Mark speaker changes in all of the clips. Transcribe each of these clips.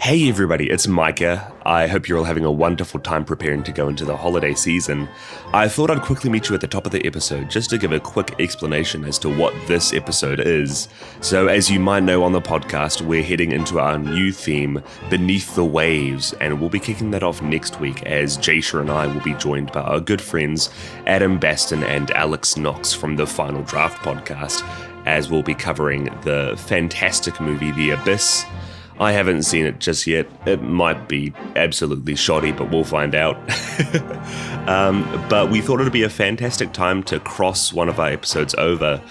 Speaker 1: Hey everybody, it's Micah. I hope you're all having a wonderful time preparing to go into the holiday season. I thought I'd quickly meet you at the top of the episode just to give a quick explanation as to what this episode is. So as you might know on the podcast, we're heading into our new theme, Beneath the Waves, and we'll be kicking that off next week as Jasha and I will be joined by our good friends Adam Baston and Alex Knox from the Final Draft podcast, as we'll be covering the fantastic movie The Abyss. I haven't seen it just yet. It might be absolutely shoddy, but we'll find out. But we thought it'd be a fantastic time to cross one of our episodes over.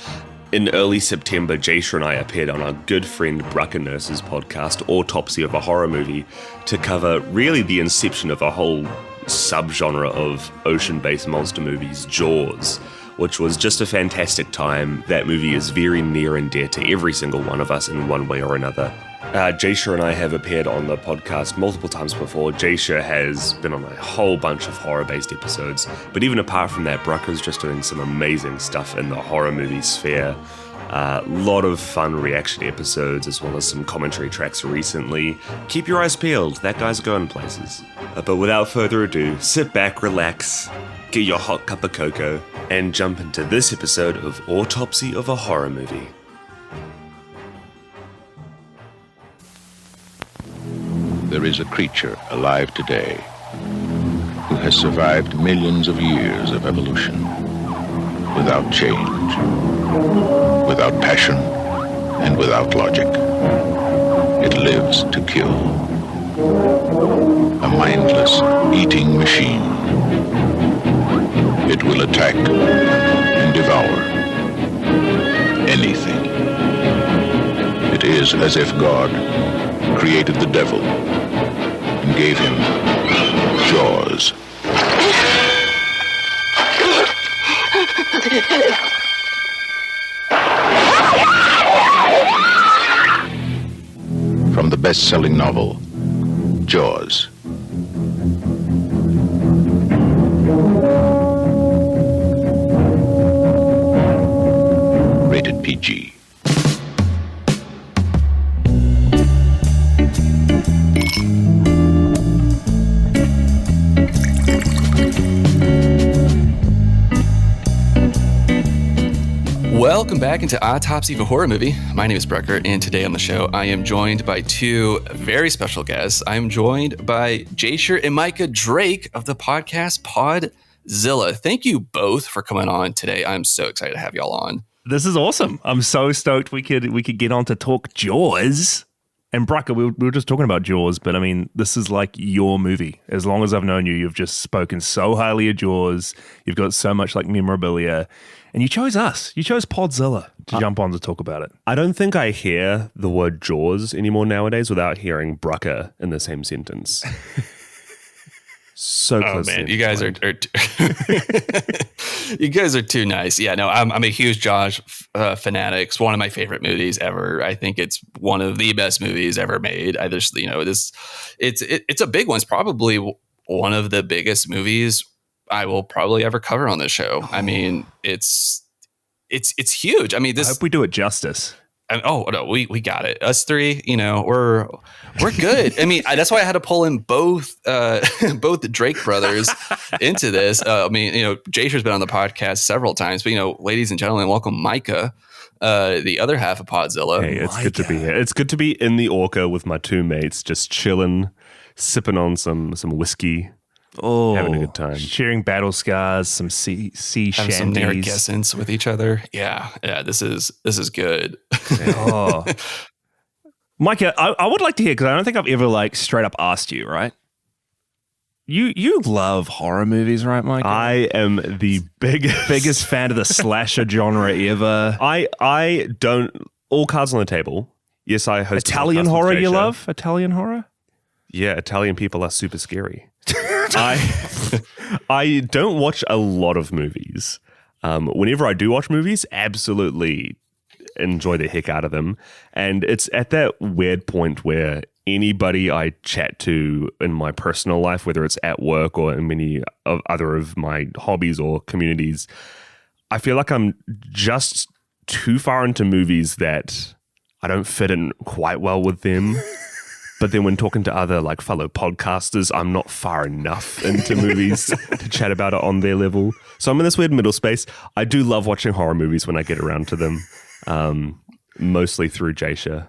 Speaker 1: In early September, Jasha and I appeared on our good friend Brucker Nurse's podcast, Autopsy of a Horror Movie, to cover really the inception of a whole subgenre of ocean-based monster movies, Jaws, which was just a fantastic time. That movie is very near and dear to every single one of us in one way or another. Jasha and I have appeared on the podcast multiple times before. Jasha has been on a whole bunch of horror-based episodes, but even apart from that, Brucker's just doing some amazing stuff in the horror movie sphere. A lot of fun reaction episodes, as well as some commentary tracks recently. Keep your eyes peeled, that guy's going places. But without further ado, sit back, relax, get your hot cup of cocoa, and jump into this episode of Autopsy of a Horror Movie.
Speaker 2: There is a creature alive today who has survived millions of years of evolution without change, without passion, and without logic. It lives to kill. A mindless eating machine. It will attack and devour anything. It is as if God created the devil and gave him jaws. From the best-selling novel, Jaws. Rated PG.
Speaker 3: Welcome back into Autopsy of a Horror Movie. My name is Frogurt, and today on the show, I am joined by two very special guests. I am joined by Jasha and Micah Drake of the podcast Podzilla. Thank you both for coming on today. I'm so excited to have y'all on.
Speaker 4: This is awesome. I'm so stoked we could get on to talk Jaws. And Brucker, we were just talking about Jaws, but I mean, this is like your movie. As long as I've known you, you've just spoken so highly of Jaws. You've got so much like memorabilia. And you chose us. You chose Podzilla to jump on to talk about it.
Speaker 1: I don't think I hear the word Jaws anymore nowadays without hearing Brucker in the same sentence. So close.
Speaker 3: Oh man, you guys are you guys are too nice. Yeah, no, I'm a huge Jaws fanatic. It's one of my favorite movies ever. I think it's one of the best movies ever made. I just, it's a big one. It's probably one of the biggest movies I will probably ever cover on this show. I mean, it's huge. I mean,
Speaker 4: I hope we do it justice.
Speaker 3: Oh no, we got it. Us three, we're good. I mean, that's why I had to pull in both the Drake brothers into this. I mean, Jasha's been on the podcast several times, but ladies and gentlemen, welcome Micah, the other half of Podzilla.
Speaker 1: Hey, it's good to be here. It's good to be in the Orca with my two mates, just chilling, sipping on some whiskey. Oh, having a good time.
Speaker 4: Sharing battle scars, some sea shanties.
Speaker 3: Some Nerkles with each other. Yeah, this is good.
Speaker 4: Oh. Micah, I would like to hear, because I don't think I've ever straight up asked you, right? You love horror movies, right, Micah?
Speaker 1: I am the
Speaker 4: biggest fan of the slasher genre ever.
Speaker 1: I don't, all cards on the table. Yes, I host
Speaker 4: Italian horror you love? Italian horror?
Speaker 1: Yeah, Italian people are super scary. I don't watch a lot of movies. Whenever I do watch movies, absolutely enjoy the heck out of them. And it's at that weird point where anybody I chat to in my personal life, whether it's at work or in many of other of my hobbies or communities, I feel like I'm just too far into movies that I don't fit in quite well with them. But then when talking to other like fellow podcasters, I'm not far enough into movies to chat about it on their level. So I'm in this weird middle space. I do love watching horror movies when I get around to them, mostly through Jasha.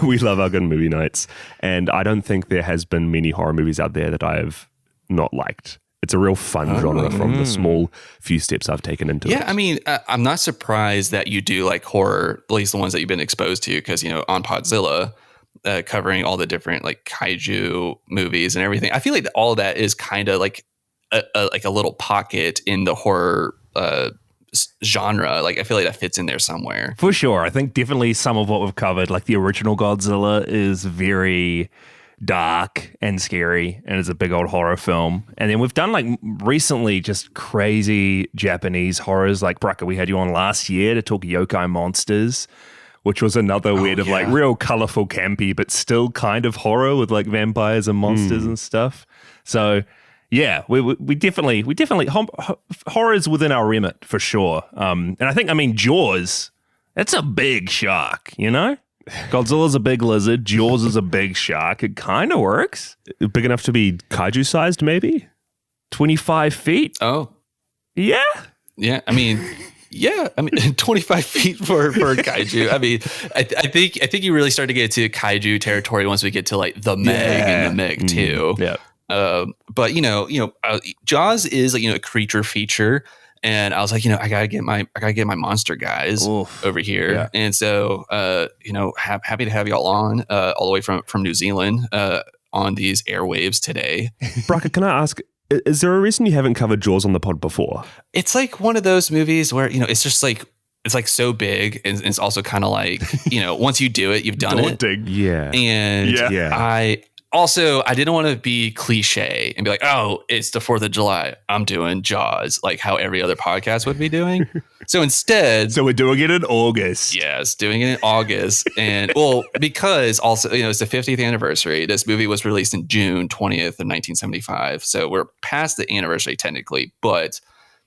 Speaker 1: We love our good movie nights. And I don't think there has been many horror movies out there that I have not liked. It's a real fun genre from the small few steps I've taken into it.
Speaker 3: Yeah, I mean, I'm not surprised that you do like horror, at least the ones that you've been exposed to, because, on Podzilla, covering all the different like kaiju movies and everything. I feel like all of that is kind of like a little pocket in the horror genre. Like I feel like that fits in there somewhere.
Speaker 4: For sure. I think definitely some of what we've covered, like the original Godzilla, is very dark and scary, and it's a big old horror film. And then we've done like recently just crazy Japanese horrors. Like Brucker, we had you on last year to talk Yokai Monsters, which was another weird of like real colorful campy, but still kind of horror with like vampires and monsters and stuff. So yeah, we definitely horror is within our remit for sure. And I think, Jaws, that's a big shark, Godzilla's a big lizard. Jaws is a big shark. It kind of works.
Speaker 1: Big enough to be kaiju sized, maybe?
Speaker 4: 25 feet.
Speaker 3: Oh.
Speaker 4: Yeah.
Speaker 3: Yeah. 25 feet for kaiju. I think you really start to get to kaiju territory once we get to like the Meg and the Meg 2.
Speaker 4: Yeah.
Speaker 3: But Jaws is like, a creature feature. And I was like, I gotta get my monster guys over here. Yeah. And so, happy to have y'all on all the way from New Zealand on these airwaves today.
Speaker 1: Braca, can I ask, is there a reason you haven't covered Jaws on the pod before?
Speaker 3: It's like one of those movies where, it's just like, it's like so big. And it's also kind of like, once you do it, you've done it.
Speaker 1: Yeah.
Speaker 3: And I didn't want to be cliche and be like, oh, it's the 4th of July. I'm doing Jaws, like how every other podcast would be doing. So instead.
Speaker 4: So we're doing it in August.
Speaker 3: Yes, doing it in August. And because also, it's the 50th anniversary. This movie was released in June 20th of 1975. So we're past the anniversary technically, but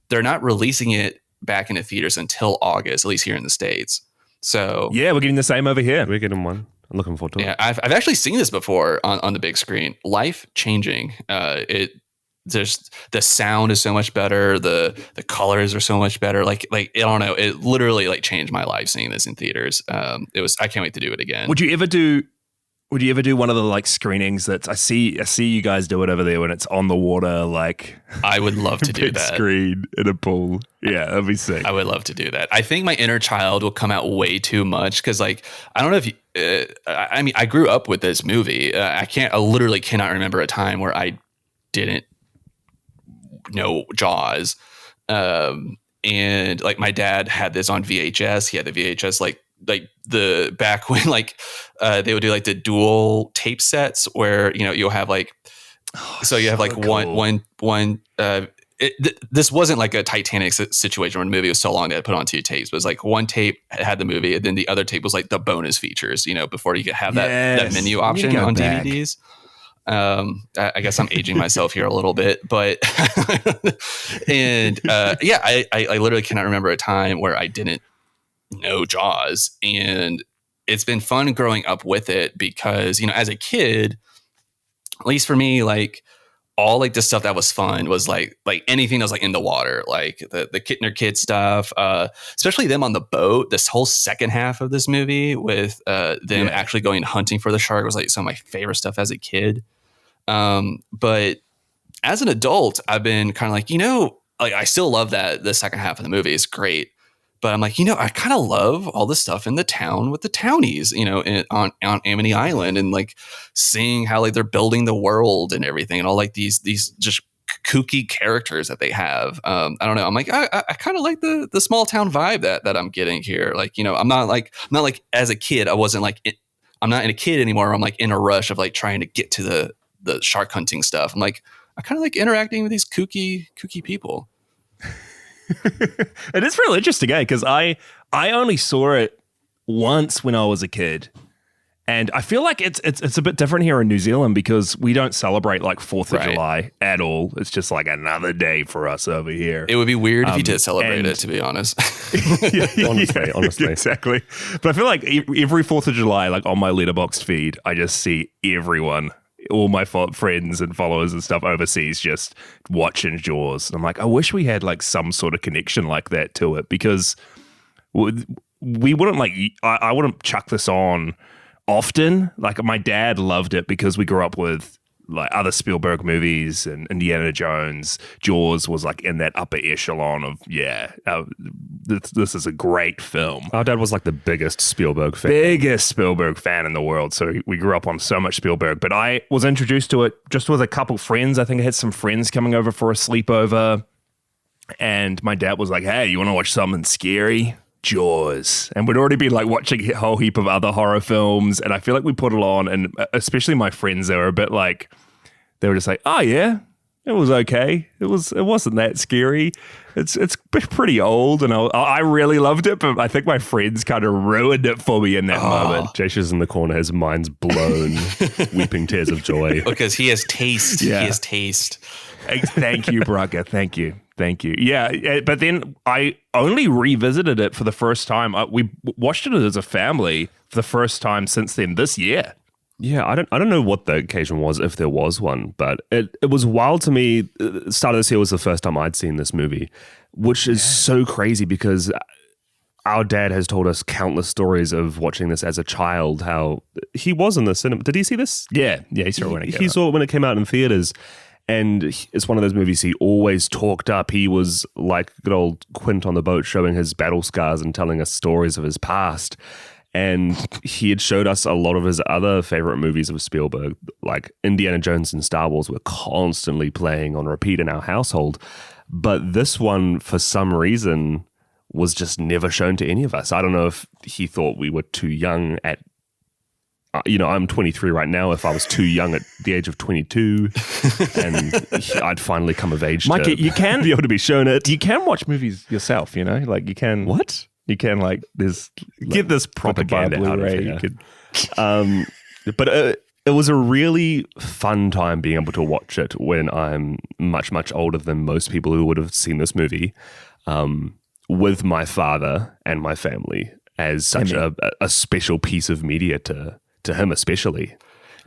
Speaker 3: they're not releasing it back into theaters until August, at least here in the States. So.
Speaker 4: Yeah, we're getting the same over here.
Speaker 1: We're getting one. I'm looking forward to it.
Speaker 3: Yeah, I've actually seen this before on the big screen. Life changing. There's the sound is so much better. The colors are so much better. Like I don't know. It literally like changed my life seeing this in theaters. I can't wait to do it again.
Speaker 4: Would you ever do one of the like screenings that I see you guys do it over there when it's on the water? Like
Speaker 3: I would love to do
Speaker 4: big
Speaker 3: that.
Speaker 4: Screen in a pool. Yeah, that'd be sick.
Speaker 3: I would love to do that. I think my inner child will come out way too much because like I don't know if you. I grew up with this movie. I literally cannot remember a time where I didn't know Jaws. And like my dad had this on VHS. He had the VHS like the back when like they would do like the dual tape sets where you'll have like so you have like cool. one this wasn't like a Titanic situation where the movie was so long they had to put on 2 tapes. It was like one tape had the movie and then the other tape was like the bonus features, before you could have that menu option on DVDs. I guess I'm aging myself here a little bit, but and I literally cannot remember a time where I didn't know Jaws, and it's been fun growing up with it because as a kid, at least for me, like all like the stuff that was fun was like anything that was like in the water, like the Kittner kid stuff, especially them on the boat. This whole second half of this movie with them actually going hunting for the shark was like some of my favorite stuff as a kid. But as an adult, I've been kind of like, I still love that the second half of the movie is great. But I'm like, I kind of love all the stuff in the town with the townies, on Amity Island, and like seeing how like they're building the world and everything, and all like these just kooky characters that they have. I don't know. I'm like, I kind of like the small town vibe that I'm getting here. Like, I'm not like as a kid, I wasn't like, I'm not in a kid anymore. I'm like in a rush of like trying to get to the shark hunting stuff. I'm like, I kind of like interacting with these kooky people.
Speaker 4: It is real interesting, because I only saw it once when I was a kid, And I feel like it's a bit different here in New Zealand because we don't celebrate like 4th of July at all. It's just like another day for us over here.
Speaker 3: It would be weird if you did celebrate it, to be honest.
Speaker 1: honestly.
Speaker 4: Exactly. But I feel like every 4th of July, like on my Letterboxd feed, I just see everyone, all my friends and followers and stuff overseas just watching Jaws. And I'm like, I wish we had like some sort of connection like that to it because we wouldn't like, I wouldn't chuck this on often. Like my dad loved it because we grew up with like other Spielberg movies and Indiana Jones. Jaws was like in that upper echelon of this is a great film.
Speaker 1: Our dad was like the biggest Spielberg fan
Speaker 4: in the world, so we grew up on so much Spielberg. But I was introduced to it just with a couple friends. I think I had some friends coming over for a sleepover, and my dad was like, hey, you want to watch something scary? Jaws. And we'd already been like watching a whole heap of other horror films, and I feel like we put it on, and especially my friends, they were a bit like, they were just like, oh yeah, it was okay, it wasn't that scary, it's pretty old, and I really loved it, but I think my friends kind of ruined it for me in that moment.
Speaker 1: Jasha's in the corner, his mind's blown, weeping tears of joy
Speaker 3: because he has taste. He has taste.
Speaker 4: Thank you, Braga. Thank you. Yeah, but then I only revisited it for the first time. We watched it as a family for the first time since then this year.
Speaker 1: Yeah, I don't know what the occasion was, if there was one, but it was wild to me. Start of this year was the first time I'd seen this movie, which is so crazy because our dad has told us countless stories of watching this as a child, how he was in the cinema. Did he see this?
Speaker 4: Yeah, he saw it when it came out.
Speaker 1: He saw it when it came out in theaters. And it's one of those movies he always talked up. He was like good old Quint on the boat, showing his battle scars and telling us stories of his past. And he had showed us a lot of his other favorite movies of Spielberg, like Indiana Jones and Star Wars were constantly playing on repeat in our household. But this one, for some reason, was just never shown to any of us. I don't know if he thought we were too young at I'm 23 right now. If I was too young at the age of 22 and I'd finally come of age
Speaker 4: Mike,
Speaker 1: to
Speaker 4: you can
Speaker 1: be able to be shown it.
Speaker 4: You can watch movies yourself, like you can.
Speaker 1: What?
Speaker 4: You can there's
Speaker 1: get this propaganda out of here. But it was a really fun time being able to watch it when I'm much, much older than most people who would have seen this movie with my father and my family as such a special piece of media to him especially.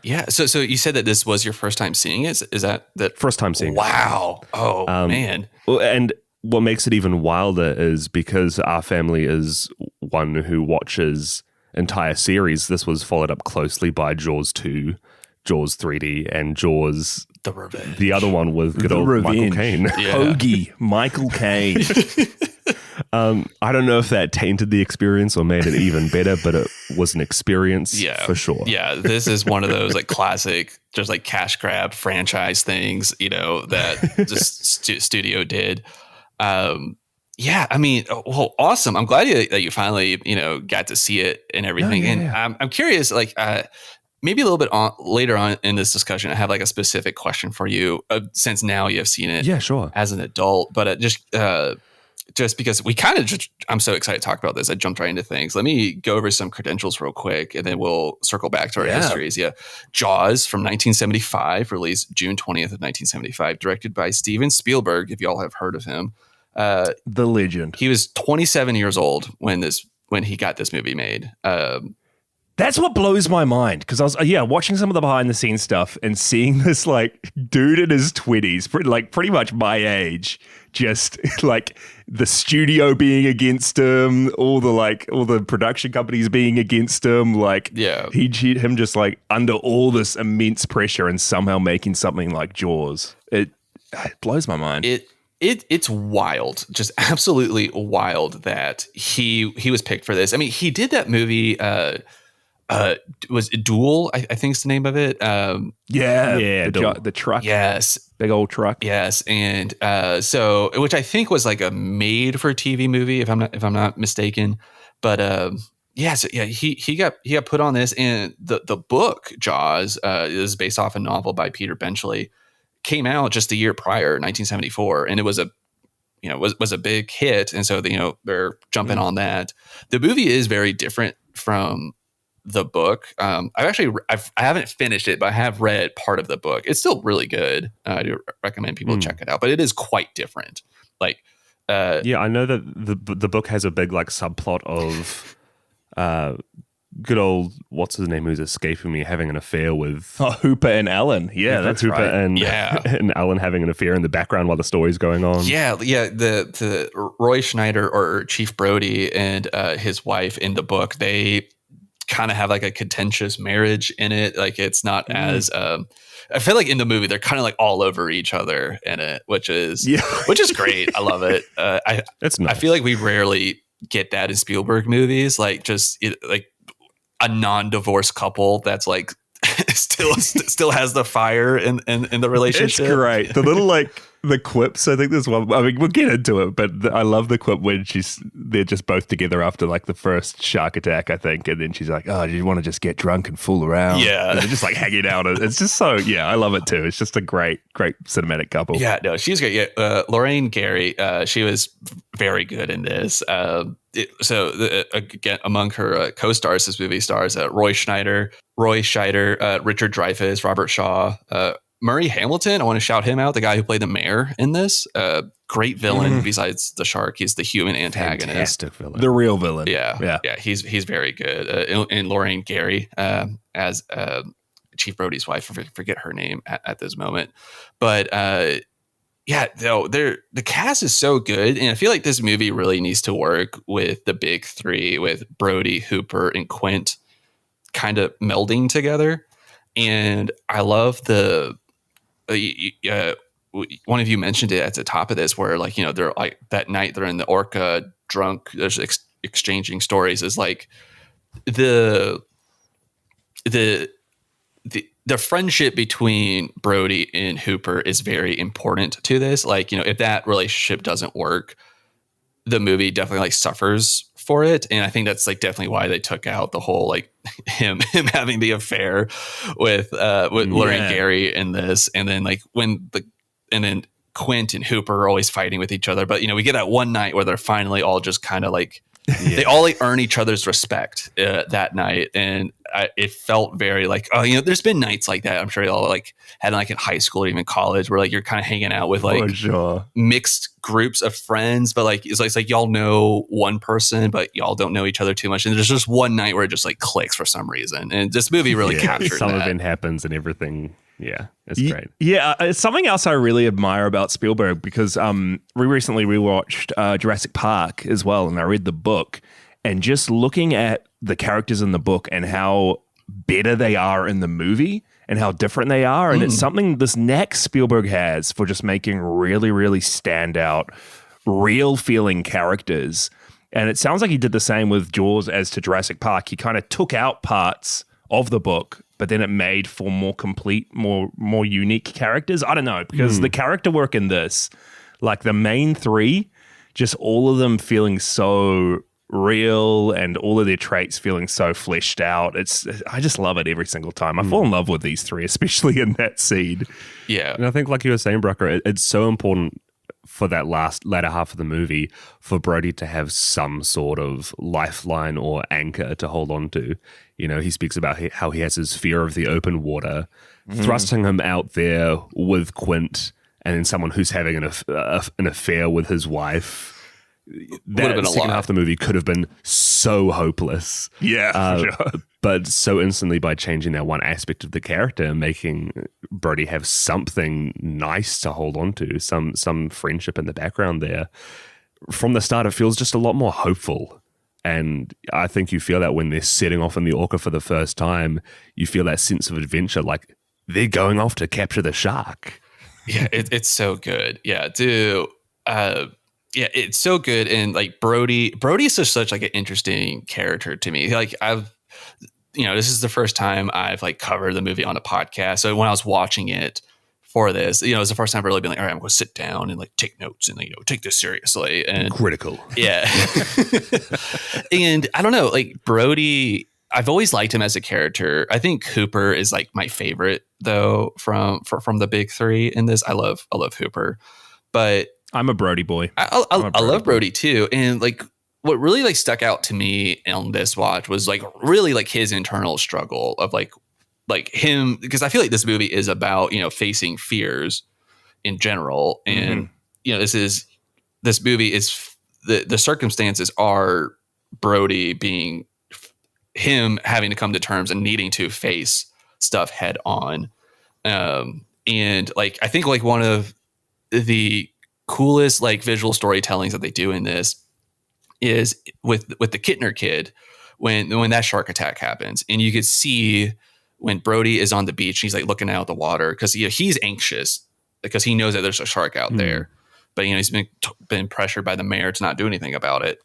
Speaker 3: Yeah. So you said that this was your first time seeing it. Is that
Speaker 1: first time seeing it?
Speaker 3: Wow. Oh, man.
Speaker 1: Well, and what makes it even wilder is because our family is one who watches entire series. This was followed up closely by Jaws 2, Jaws 3D, and Jaws
Speaker 3: The Revenge.
Speaker 1: The other one with good old Michael Caine.
Speaker 3: Yeah.
Speaker 4: Hoagie, Michael Caine.
Speaker 1: I don't know if that tainted the experience or made it even better, but it was an experience for sure.
Speaker 3: Yeah, this is one of those like classic, just like cash grab franchise things, that just studio did. Yeah, I mean, well, awesome. I'm glad that you finally, got to see it and everything. And I'm curious, like, maybe a little bit later on in this discussion, I have like a specific question for you since now you have seen it as an adult, but just because we kind of I'm so excited to talk about this. I jumped right into things. Let me go over some credentials real quick and then we'll circle back to our histories. Yeah. Jaws from 1975, released June 20th of 1975, directed by Steven Spielberg, if y'all have heard of him.
Speaker 4: The legend.
Speaker 3: He was 27 years old when he got this movie made.
Speaker 4: That's what blows my mind because I was watching some of the behind the scenes stuff and seeing this like dude in his 20s, pretty much my age, just like the studio being against him, all the production companies being against him, him just like under all this immense pressure and somehow making something like Jaws. It blows my mind.
Speaker 3: It's wild, just absolutely wild that he was picked for this. I mean, he did that movie. Was it Duel? I think is the name of it.
Speaker 4: The truck.
Speaker 3: Yes,
Speaker 4: big old truck.
Speaker 3: Yes, and so which I think was like a made for TV movie, if I'm not mistaken. But he got put on this, and the book Jaws is based off a novel by Peter Benchley. Came out just a year prior, 1974, and it was a big hit, and so they're jumping on that. The movie is very different from the book. I haven't finished it, but I have read part of the book. It's still really good. I do recommend people check it out, but it is quite different. Like,
Speaker 1: yeah, I know that the book has a big like subplot of good old what's his name who's escaping me having an affair with
Speaker 4: Hooper and Ellen. Yeah, that's
Speaker 1: Hooper
Speaker 4: right.
Speaker 1: and Ellen having an affair in the background while the story's going on.
Speaker 3: Yeah. The Roy Schneider or Chief Brody and his wife in the book, they kind of have like a contentious marriage in it. Like it's not as I feel like in the movie they're kind of like all over each other in it, which is great. I love it.
Speaker 1: It's nice.
Speaker 3: I feel like we rarely get that in Spielberg movies, like just like a non-divorced couple that's like still has the fire in the relationship.
Speaker 4: It's great. The little like the quips. I think there's one. I mean, we'll get into it, but I love the quip when they're just both together after like the first shark attack, I think, and then she's like, "Oh, do you want to just get drunk and fool around?"
Speaker 3: Yeah,
Speaker 4: and they're just like hanging out. It's just so I love it too. It's just a great cinematic couple.
Speaker 3: Yeah, no, she's great. Yeah, Lorraine Gary, she was very good in this. Again, among her co-stars, this movie stars Roy Scheider, Richard Dreyfuss, Robert Shaw, Murray Hamilton. I want to shout him out, the guy who played the mayor in this. Great villain besides the shark. He's the human antagonist.
Speaker 1: Fantastic villain.
Speaker 4: The real villain.
Speaker 3: Yeah. He's very good. And Lorraine Gary as Chief Brody's wife. I forget her name at this moment. But the cast is so good. And I feel like this movie really needs to work with the big three, with Brody, Hooper, and Quint kind of melding together. And I love one of you mentioned it at the top of this, where like, they're like that night they're in the Orca drunk, there's exchanging stories, is like the friendship between Brody and Hooper is very important to this. Like, if that relationship doesn't work, the movie definitely like suffers for it. And I think that's like definitely why they took out the whole like him having the affair with Lorraine Gary in this. And then like and then Quint and Hooper are always fighting with each other. But we get that one night where they're finally all just kind of like they all like earn each other's respect that night. And it felt very like, there's been nights like that. I'm sure y'all like had like in high school or even college where like you're kind of hanging out with like mixed groups of friends, but like it's like y'all know one person, but y'all don't know each other too much. And there's just one night where it just like clicks for some reason. And this movie really captured
Speaker 1: some
Speaker 3: that.
Speaker 1: event happens and everything. Yeah, it's great.
Speaker 4: Yeah, it's something else I really admire about Spielberg, because we recently rewatched Jurassic Park as well, and I read the book, and just looking at the characters in the book and how better they are in the movie and how different they are, and it's something this knack Spielberg has for just making really, really standout, real feeling characters. And it sounds like he did the same with Jaws as to Jurassic Park. He kind of took out parts of the book, but then it made for more complete, more unique characters. I don't know, because the character work in this, like the main three, just all of them feeling so real and all of their traits feeling so fleshed out. I just love it every single time. I fall in love with these three, especially in that scene.
Speaker 3: Yeah.
Speaker 1: And I think like you were saying, Brucker, it's so important for that latter half of the movie for Brody to have some sort of lifeline or anchor to hold on to. He speaks about how he has his fear of the open water, thrusting him out there with Quint and then someone who's having an affair with his wife. That second half of the movie could have been so hopeless.
Speaker 4: Yeah, for sure.
Speaker 1: But so instantly by changing that one aspect of the character and making Brody have something nice to hold on to, some friendship in the background there. From the start, it feels just a lot more hopeful. And I think you feel that when they're setting off in the Orca for the first time, you feel that sense of adventure, like they're going off to capture the shark.
Speaker 3: Yeah, it's so good. Yeah, dude. Yeah, it's so good. And like Brody is just such like an interesting character to me. Like this is the first time I've like covered the movie on a podcast. So when I was watching it for this, it was the first time I've really been like, all right, I'm going to sit down and like take notes and take this seriously and
Speaker 1: critical.
Speaker 3: Yeah. And I don't know, like Brody, I've always liked him as a character. I think Hooper is like my favorite though from the big three in this. I love Hooper, but
Speaker 4: I'm a Brody boy.
Speaker 3: I love Brody too. And like what really like stuck out to me on this watch was like really like his internal struggle of like him, because I feel like this movie is about, you know, facing fears in general. And, you know, this movie is the circumstances are Brody being him having to come to terms and needing to face stuff head on. And like, I think like one of the coolest like visual storytellings that they do in this is with the Kittner kid, when that shark attack happens, and you could see when Brody is on the beach, he's like looking out the water because he's anxious because he knows that there's a shark out there, but you know, he's been pressured by the mayor to not do anything about it,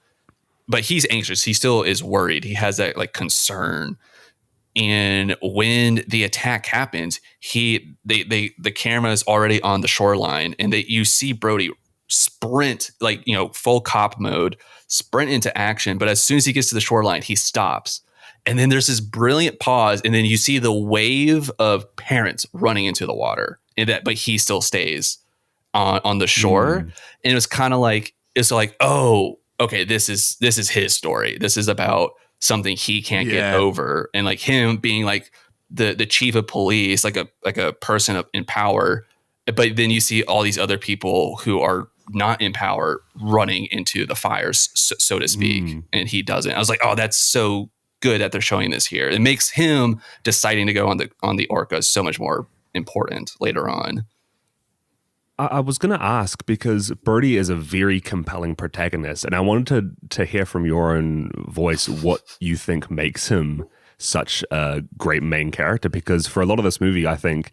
Speaker 3: but he's anxious. He still is worried. He has that like concern. And when the attack happens, the camera is already on the shoreline, and you see Brody sprint, like, you know, full cop mode, sprint into action. But as soon as he gets to the shoreline, he stops. And then there's this brilliant pause, and then you see the wave of parents running into the water, but he still stays on the shore. And it was kind of like, it's like, oh, okay, this is his story. This is about something he can't get over, and like him being like the chief of police, like a person in power. But then you see all these other people who are not in power running into the fires, so to speak, and he doesn't. I was like, oh, that's so good that they're showing this here. It makes him deciding to go on the Orca so much more important later on.
Speaker 1: I was going to ask, because Brody is a very compelling protagonist, and I wanted to hear from your own voice what you think makes him such a great main character, because for a lot of this movie, I think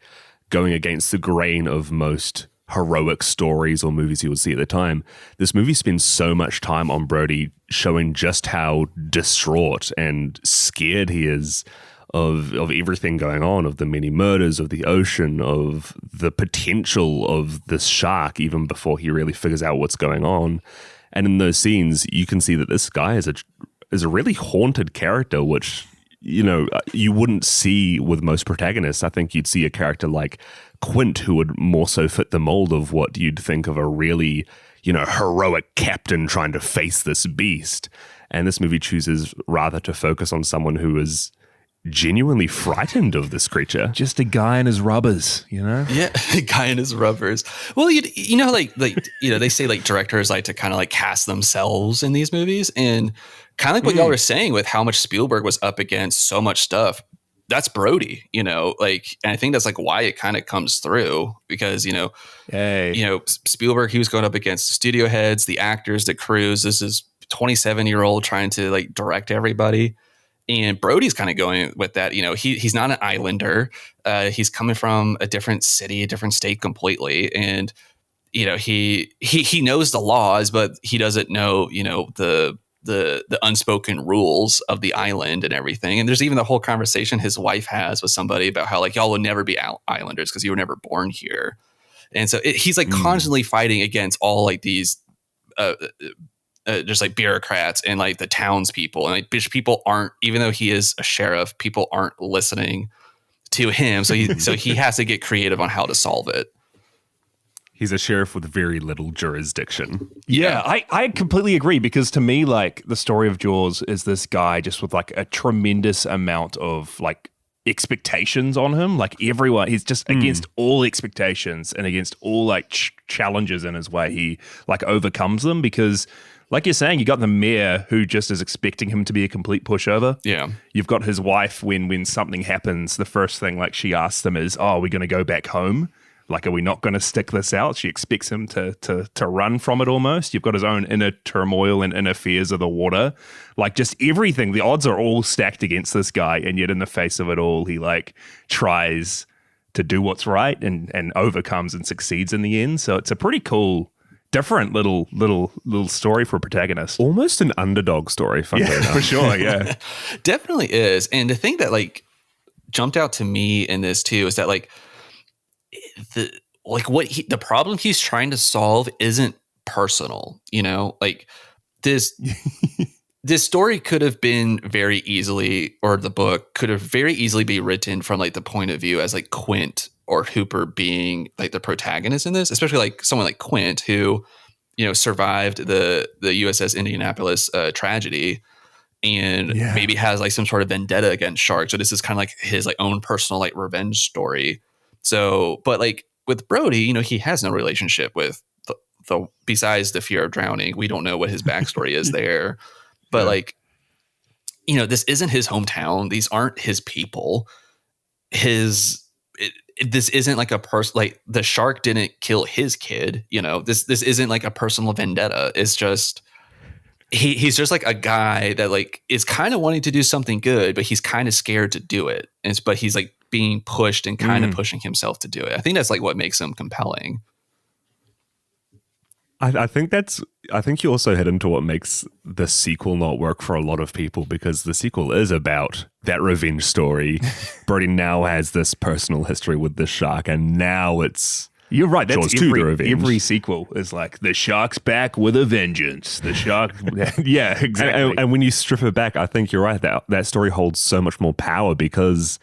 Speaker 1: going against the grain of most heroic stories or movies you would see at the time, this movie spends so much time on Brody showing just how distraught and scared he is of everything going on, of the many murders, of the ocean, of the potential of this shark, even before he really figures out what's going on. And in those scenes, you can see that this guy is a really haunted character, which, you know, you wouldn't see with most protagonists. I think you'd see a character like Quint, who would more so fit the mold of what you'd think of a really, you know, heroic captain trying to face this beast. And this movie chooses rather to focus on someone who is genuinely frightened of this creature.
Speaker 4: Just a guy in his rubbers, you know?
Speaker 3: Yeah, a guy in his rubbers. Well, you know, like you know, they say like directors like to kind of like cast themselves in these movies, and kind of like what y'all were saying with how much Spielberg was up against so much stuff. That's Brody, you know, like, and I think that's like why it kind of comes through, because, you know, Spielberg, he was going up against the studio heads, the actors, the crews. This is 27-year-old trying to like direct everybody. And Brody's kind of going with that. You know, he's not an islander. He's coming from a different city, a different state completely. And, you know, he knows the laws, but he doesn't know, you know, the unspoken rules of the island and everything. And there's even the whole conversation his wife has with somebody about how like, y'all will never be islanders because you were never born here. And so he's like constantly fighting against all like these just like bureaucrats and like the townspeople, and like people aren't, even though he is a sheriff, people aren't listening to him. So he has to get creative on how to solve it.
Speaker 1: He's a sheriff with very little jurisdiction.
Speaker 4: Yeah, I completely agree, because to me, like, the story of Jaws is this guy just with like a tremendous amount of like expectations on him. Like everyone, he's just against all expectations and against all like challenges in his way. He like overcomes them, because like you're saying, you got the mayor who just is expecting him to be a complete pushover.
Speaker 3: Yeah. You've
Speaker 4: got his wife when something happens, the first thing like she asks them is, oh, are we going to go back home? Like, are we not going to stick this out? She expects him to run from it almost. You've got his own inner turmoil and inner fears of the water. Like, just everything. The odds are all stacked against this guy, and yet in the face of it all, he like tries to do what's right and overcomes and succeeds in the end. So it's a pretty cool, different little story for a protagonist.
Speaker 1: Almost an underdog story, funnily enough.
Speaker 4: For sure, yeah.
Speaker 3: Definitely is. And the thing that like jumped out to me in this too is that like the problem he's trying to solve isn't personal, you know? Like this story could have been very easily, or the book could have very easily be written from like the point of view as like Quint or Hooper being like the protagonist in this, especially like someone like Quint who, survived the USS Indianapolis tragedy, and maybe has like some sort of vendetta against sharks. So this is kind of like his like own personal like revenge story. So, but like with Brody, he has no relationship with the besides the fear of drowning. We don't know what his backstory is there, but like, this isn't his hometown. These aren't his people. This isn't like a person, like the shark didn't kill his kid. This isn't like a personal vendetta. It's just, he's just like a guy that like is kind of wanting to do something good, but he's kind of scared to do it. But he's like being pushed and kind of pushing himself to do it. I think that's like what makes him compelling.
Speaker 1: I think you also head into what makes the sequel not work for a lot of people, because the sequel is about that revenge story. Brody now has this personal history with the shark, and now it's...
Speaker 4: You're right. That's every sequel is like, the shark's back with a vengeance. The shark... yeah, exactly.
Speaker 1: And when you strip it back, I think you're right. That story holds so much more power, because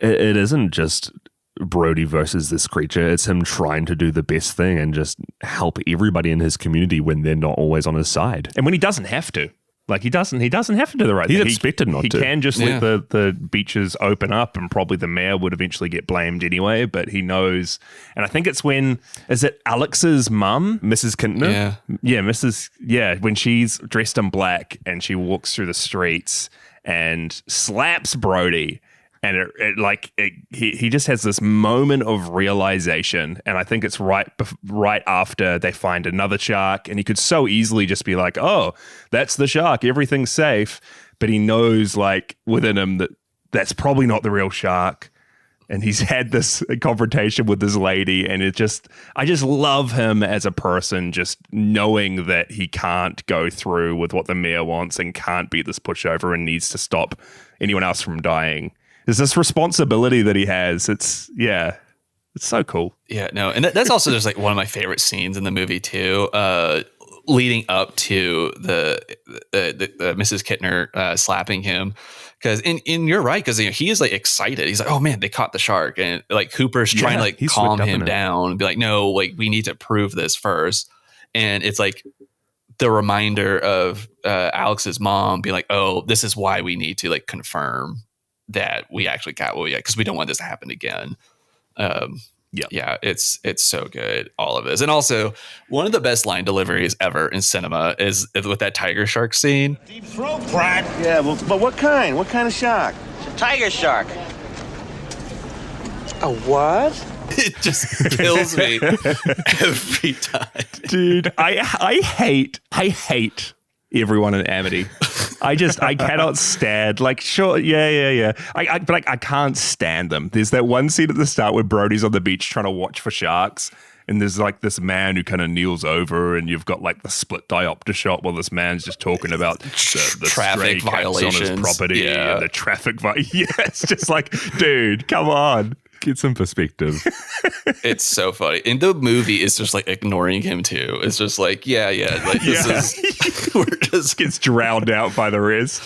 Speaker 1: it isn't just Brody versus this creature. It's him trying to do the best thing and just help everybody in his community when they're not always on his side.
Speaker 4: And when he doesn't have to. Like, he doesn't have to do the right thing.
Speaker 1: He's expected not to.
Speaker 4: He can just let the beaches open up, and probably the mayor would eventually get blamed anyway, but he knows. And I think it's is it Alex's mum?
Speaker 1: Mrs. Kintner?
Speaker 4: When she's dressed in black and she walks through the streets and slaps Brody. And he just has this moment of realization, and I think it's right after they find another shark, and he could so easily just be like, "Oh, that's the shark, everything's safe," but he knows, like, within him that that's probably not the real shark, and he's had this confrontation with this lady, and I just love him as a person, just knowing that he can't go through with what the mayor wants and can't be this pushover and needs to stop anyone else from dying. There's this responsibility that he has. It's so cool.
Speaker 3: Yeah, no, and that's also just like one of my favorite scenes in the movie too. Leading up to the Mrs. Kintner slapping him, because you're right, because he is like excited. He's like, oh man, they caught the shark, and like Cooper's trying to like calm him down and be like, no, like we need to prove this first. And it's like the reminder of Alex's mom being like, oh, this is why we need to like confirm that we actually got what we got, because we don't want this to happen again. It's so good, all of this. And also, one of the best line deliveries ever in cinema is with that tiger shark scene.
Speaker 5: Deep throat crack.
Speaker 6: Yeah, well, but what kind? What kind of shark?
Speaker 5: It's a tiger shark. A what?
Speaker 3: It just kills me every time.
Speaker 4: Dude, I hate everyone in Amity. I cannot stand, like, sure, yeah. But I can't stand them. There's that one scene at the start where Brody's on the beach trying to watch for sharks, and there's like this man who kind of kneels over, and you've got like the split diopter shot while this man's just talking about the
Speaker 3: traffic violations
Speaker 4: on his property and the traffic it's just like, dude, come on.
Speaker 1: Get some perspective.
Speaker 3: It's so funny. And the movie is just like ignoring him too. It's just like, like this is we're just
Speaker 4: gets drowned out by the rest.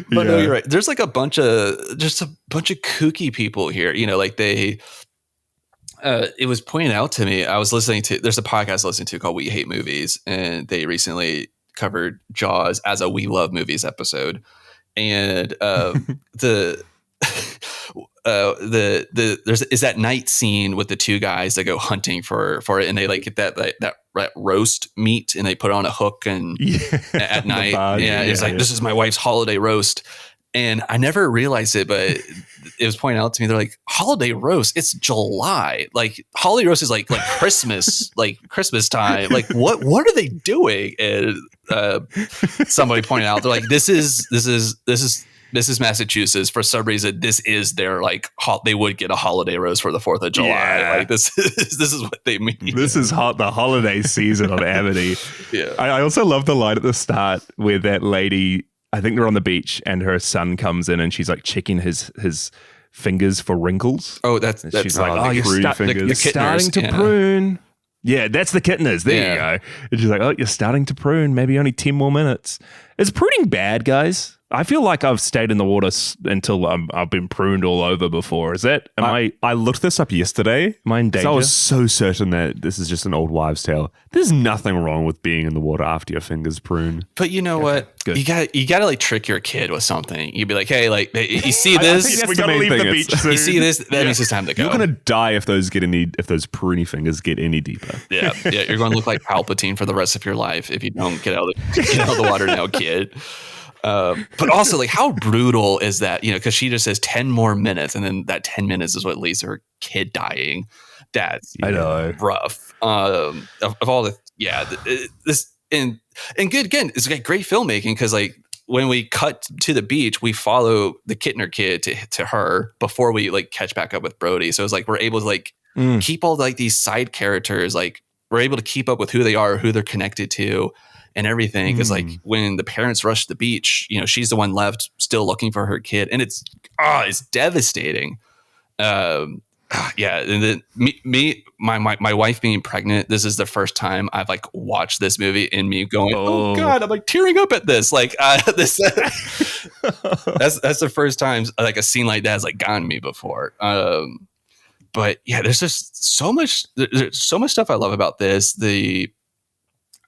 Speaker 3: But no, you're right. There's like a bunch of kooky people here. Like they it was pointed out to me. I was listening to, there's a podcast I listen to called We Hate Movies, and they recently covered Jaws as a We Love Movies episode. And there's that night scene with the two guys that go hunting for it, and they like get that roast meat, and they put it on a hook and at night. It's like, this is my wife's holiday roast. And I never realized it, but it was pointed out to me. They're like, holiday roast, it's July. Like holiday roast is like Christmas, like Christmas time. Like what are they doing? And somebody pointed out, they're like, this is Massachusetts. For some reason, this is their like they would get a holiday roast for the 4th of July.
Speaker 4: Yeah.
Speaker 3: Like this is what they mean.
Speaker 4: This is the holiday season on Amity.
Speaker 3: Yeah.
Speaker 4: I also love the line at the start where that lady, I think they're on the beach, and her son comes in and she's like checking his fingers for wrinkles.
Speaker 3: Oh, that's
Speaker 4: she's like, oh,
Speaker 3: you're
Speaker 4: starting to prune. Yeah, that's the Kintners. There you go. And she's like, oh, you're starting to prune. Maybe only 10 more minutes. Is pruning bad, guys? I feel like I've stayed in the water until I've been pruned all over before. Is that?
Speaker 1: I looked this up yesterday.
Speaker 4: Am I in danger?
Speaker 1: I was so certain that this is just an old wives' tale. There's nothing wrong with being in the water after your fingers prune.
Speaker 3: But you know what?
Speaker 4: Good.
Speaker 3: You gotta like trick your kid with something. You'd be like, hey, like you see this?
Speaker 4: We gotta leave the beach soon.
Speaker 3: You see this? That means it's time to go.
Speaker 1: You're gonna die if those pruny fingers get any deeper.
Speaker 3: Yeah, you're going to look like Palpatine for the rest of your life if you don't get out of the water now, kid. But also, like, how brutal is that? You know, because she just says 10 more minutes, and then that 10 minutes is what leads to her kid dying. That's
Speaker 4: I know,
Speaker 3: rough. Of all the this and good again, it's like great filmmaking because like when we cut to the beach, we follow the Kittner kid to her before we like catch back up with Brody. So it's like we're able to like keep all like these side characters, like we're able to keep up with who they are, who they're connected to. And everything because like when the parents rush the beach, you know, she's the one left still looking for her kid, and it's devastating. And then my wife being pregnant, this is the first time I've like watched this movie and me going, oh God, I'm like tearing up at this. Like this, that's the first time like a scene like that has like gotten me before. But yeah, there's just so much stuff I love about this.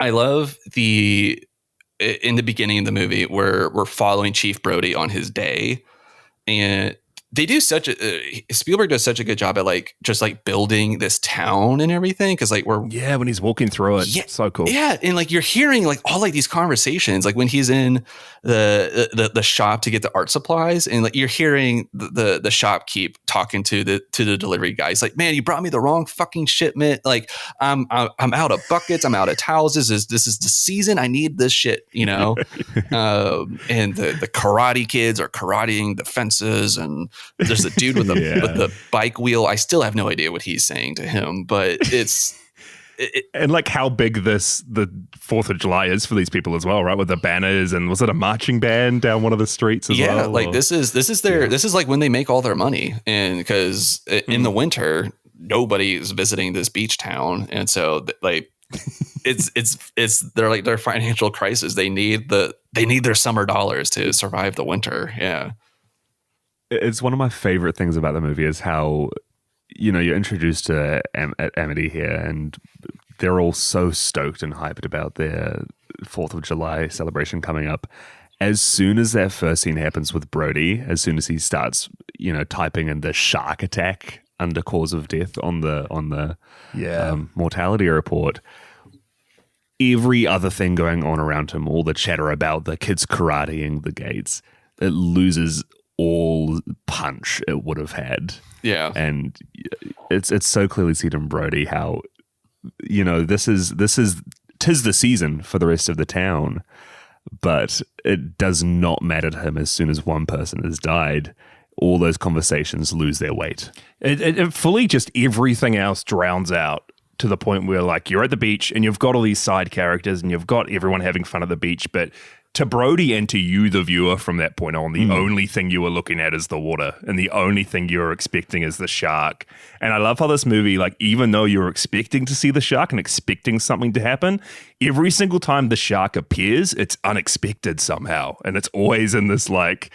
Speaker 3: I love in the beginning of the movie where we're following Chief Brody on his day, and they do Spielberg does such a good job at like just like building this town and everything because like when
Speaker 4: he's walking through it, so cool.
Speaker 3: Yeah, and like you're hearing like all like these conversations, like when he's in the shop to get the art supplies, and like you're hearing the shopkeep talking to the delivery guy. He's like, man, you brought me the wrong fucking shipment. Like I'm out of buckets, I'm out of towels. This is the season. I need this shit, you know. And the karate kids are karateing the fences, and there's a dude with the bike wheel. I still have no idea what he's saying to him, but it's
Speaker 4: and like how big the 4th of July is for these people as well, right? With the banners, and was it a marching band down one of the streets as well?
Speaker 3: Yeah, like this is like when they make all their money, and because in the winter nobody is visiting this beach town, and so like it's their financial crisis. They need their summer dollars to survive the winter. Yeah.
Speaker 1: It's one of my favorite things about the movie is how, you know, you're introduced to Amity here, and they're all so stoked and hyped about their 4th of July celebration coming up. As soon as that first scene happens with Brody, as soon as he starts, you know, typing in the shark attack under cause of death on the mortality report, every other thing going on around him, all the chatter about the kids karateing the gates, it loses all punch it would have had.
Speaker 3: Yeah.
Speaker 1: And it's so clearly seen in Brody how, you know, tis the season for the rest of the town, but it does not matter to him as soon as one person has died. All those conversations lose their weight.
Speaker 4: It fully just everything else drowns out to the point where like you're at the beach and you've got all these side characters and you've got everyone having fun at the beach, but to Brody and to you, the viewer, from that point on, the only thing you were looking at is the water, and the only thing you're expecting is the shark. And I love how this movie, like, even though you're expecting to see the shark and expecting something to happen, every single time the shark appears, it's unexpected somehow. And it's always in this, like,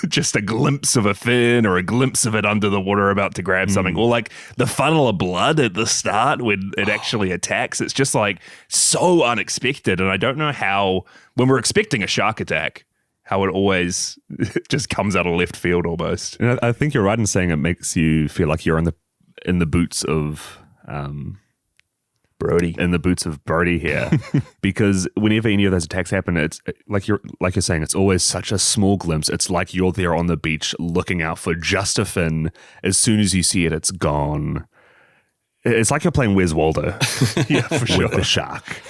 Speaker 4: just a glimpse of a fin or a glimpse of it under the water about to grab something, or like the funnel of blood at the start when it actually attacks. It's just like so unexpected, and I don't know how, when we're expecting a shark attack, how it always just comes out of left field almost.
Speaker 1: And I think you're right in saying it makes you feel like you're in the boots of
Speaker 4: Brody.
Speaker 1: In the boots of Brody here, because whenever any of those attacks happen, it's like you're saying, it's always such a small glimpse. It's like you're there on the beach looking out for just a fin. As soon as you see it, it's gone. It's like you're playing Where's Waldo,
Speaker 4: Yeah, for sure.
Speaker 1: with the shark.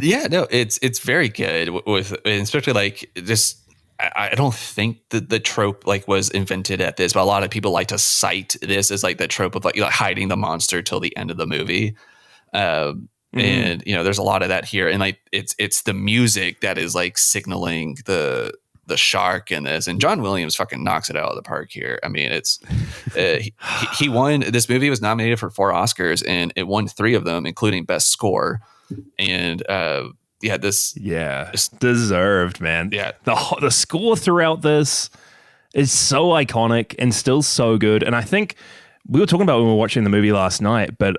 Speaker 3: Yeah, no, it's very good with, especially like just. I don't think that the trope like was invented at this, but a lot of people like to cite this as like the trope of like hiding the monster till the end of the movie. And you know, there's a lot of that here, and like it's the music that is like signaling the shark in this, and John Williams fucking knocks it out of the park here. I mean, it's he won. This movie was nominated for 4 Oscars, and it won 3 of them, including Best Score. And
Speaker 4: deserved, man.
Speaker 3: Yeah.
Speaker 4: The score throughout this is so iconic and still so good. And I think we were talking about when we were watching the movie last night, but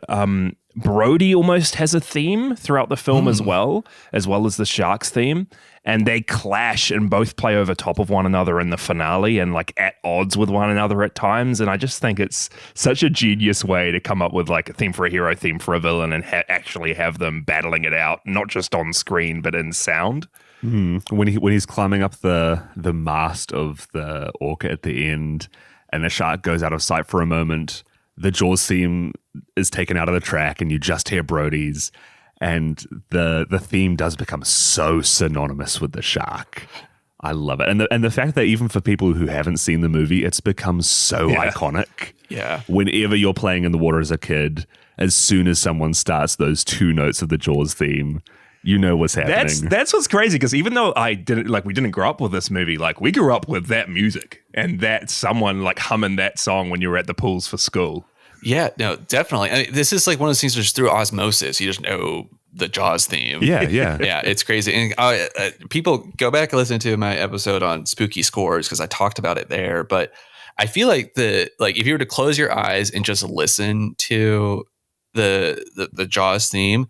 Speaker 4: Brody almost has a theme throughout the film as well as the sharks theme. And they clash and both play over top of one another in the finale and like at odds with one another at times. And I just think it's such a genius way to come up with like a theme for a hero, theme for a villain, and actually have them battling it out, not just on screen, but in sound.
Speaker 7: When he's climbing up the mast of the orca at the end and the shark goes out of sight for a moment, the Jaws theme is taken out of the track and you just hear Brody's. And the theme does become so synonymous with the shark. I love it. And the fact that even for people who haven't seen the movie, it's become so iconic.
Speaker 3: Yeah.
Speaker 7: Whenever you're playing in the water as a kid, as soon as someone starts those 2 notes of the Jaws theme, you know what's happening.
Speaker 4: That's what's crazy, because even though we didn't grow up with this movie, like we grew up with that music and that someone like humming that song when you were at the pools for school.
Speaker 3: Yeah, no, definitely. I mean, this is like one of those things just through osmosis. You just know the Jaws theme.
Speaker 7: Yeah.
Speaker 3: Yeah, it's crazy. And people go back and listen to my episode on spooky scores because I talked about it there. But I feel like if you were to close your eyes and just listen to the Jaws theme,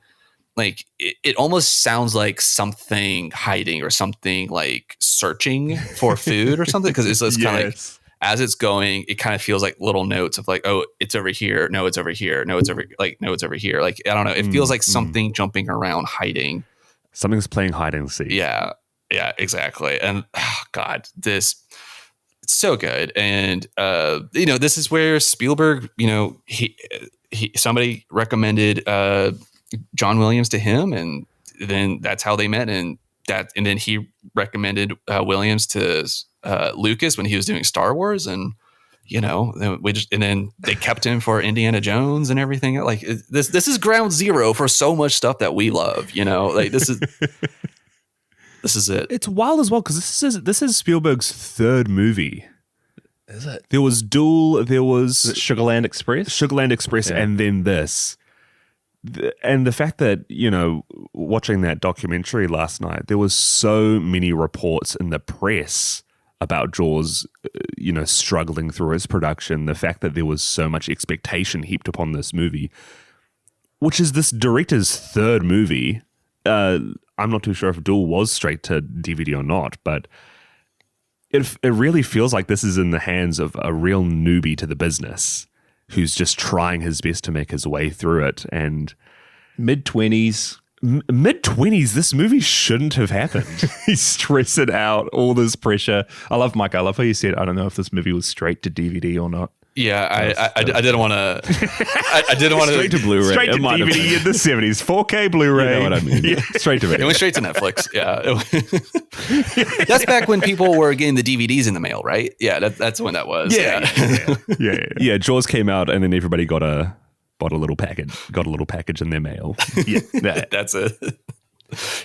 Speaker 3: like it almost sounds like something hiding or something like searching for food or something, because it's kind of like, as it's going, it kind of feels like little notes of like, oh, it's over here. No, it's over here. No, it's over here. Like, I don't know. It feels like something jumping around, hiding.
Speaker 7: Something's playing hide and seek.
Speaker 3: Yeah, exactly. And God, it's so good. And this is where Spielberg, somebody recommended John Williams to him, and then that's how they met. And then he recommended Williams to Lucas when he was doing Star Wars, and then they kept him for Indiana Jones and everything. Like this is ground zero for so much stuff that we love. Like this is this is it.
Speaker 7: It's wild as well, because this is Spielberg's 3rd movie.
Speaker 4: Is it?
Speaker 7: There was Duel. There was
Speaker 4: Sugarland Express,
Speaker 7: and then this. And the fact that, watching that documentary last night, there was so many reports in the press about Jaws, struggling through its production. The fact that there was so much expectation heaped upon this movie, which is this director's 3rd movie. I'm not too sure if Duel was straight to DVD or not, but it really feels like this is in the hands of a real newbie to the business who's just trying his best to make his way through it. And
Speaker 4: mid-20s,
Speaker 7: this movie shouldn't have happened.
Speaker 4: He's stressing out, all this pressure. I love Mike. I love how you said, I don't know if this movie was straight to DVD or not.
Speaker 3: Yeah, I didn't want to. I didn't want to.
Speaker 7: Straight to Blu-ray.
Speaker 4: Straight to DVD in the 70s. 4K Blu-ray.
Speaker 7: You know what I mean?
Speaker 4: Yeah.
Speaker 7: Straight to video.
Speaker 3: It went straight to Netflix. Yeah. That's back when people were getting the DVDs in the mail, right? Yeah, that's when that was.
Speaker 7: Yeah. Jaws came out, and then everybody got a little package in their mail.
Speaker 4: Yeah,
Speaker 3: that's it.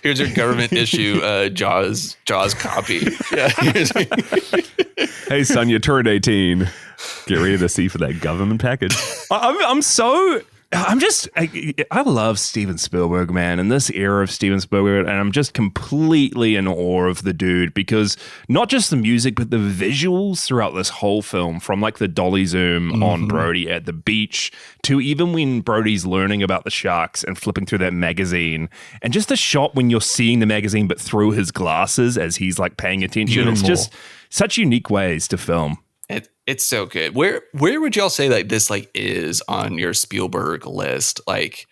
Speaker 3: Here's your government issue Jaws copy. Yeah.
Speaker 7: Hey son, you turned 18. Get ready to see for that government package.
Speaker 4: I love Steven Spielberg, man, and this era of Steven Spielberg, and I'm just completely in awe of the dude, because not just the music, but the visuals throughout this whole film, from like the dolly zoom on Brody at the beach to even when Brody's learning about the sharks and flipping through that magazine, and just the shot when you're seeing the magazine but through his glasses as he's like paying attention. Beautiful. It's just such unique ways to film.
Speaker 3: It's so good. Where would y'all say like this like is on your Spielberg list? Like,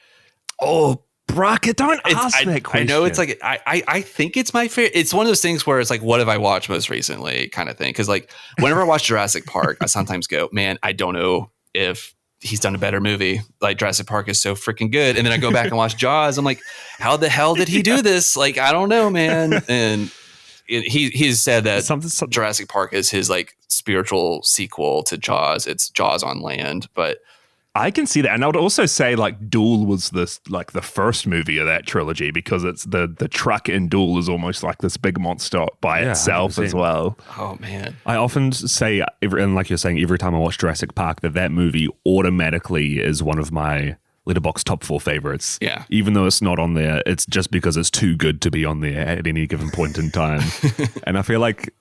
Speaker 4: Brackett, don't ask that question.
Speaker 3: I know it's like I think it's my favorite. It's one of those things where it's like, what have I watched most recently, kind of thing. Because like whenever I watch Jurassic Park, I sometimes go, man, I don't know if he's done a better movie. Like Jurassic Park is so freaking good, and then I go back and watch Jaws. I'm like, how the hell did he do this? Like, I don't know, man. And he's said that Jurassic Park is his like spiritual sequel to Jaws. It's Jaws on land, but
Speaker 4: I can see that. And I would also say like Duel was this like the first movie of that trilogy, because it's the truck in Duel is almost like this big monster by itself 100%. As well.
Speaker 3: Oh man.
Speaker 7: I often say, and like you're saying, every time I watch Jurassic Park, that movie automatically is one of my Letterboxd top 4 favorites.
Speaker 3: Yeah.
Speaker 7: Even though it's not on there, it's just because it's too good to be on there at any given point in time. And I feel like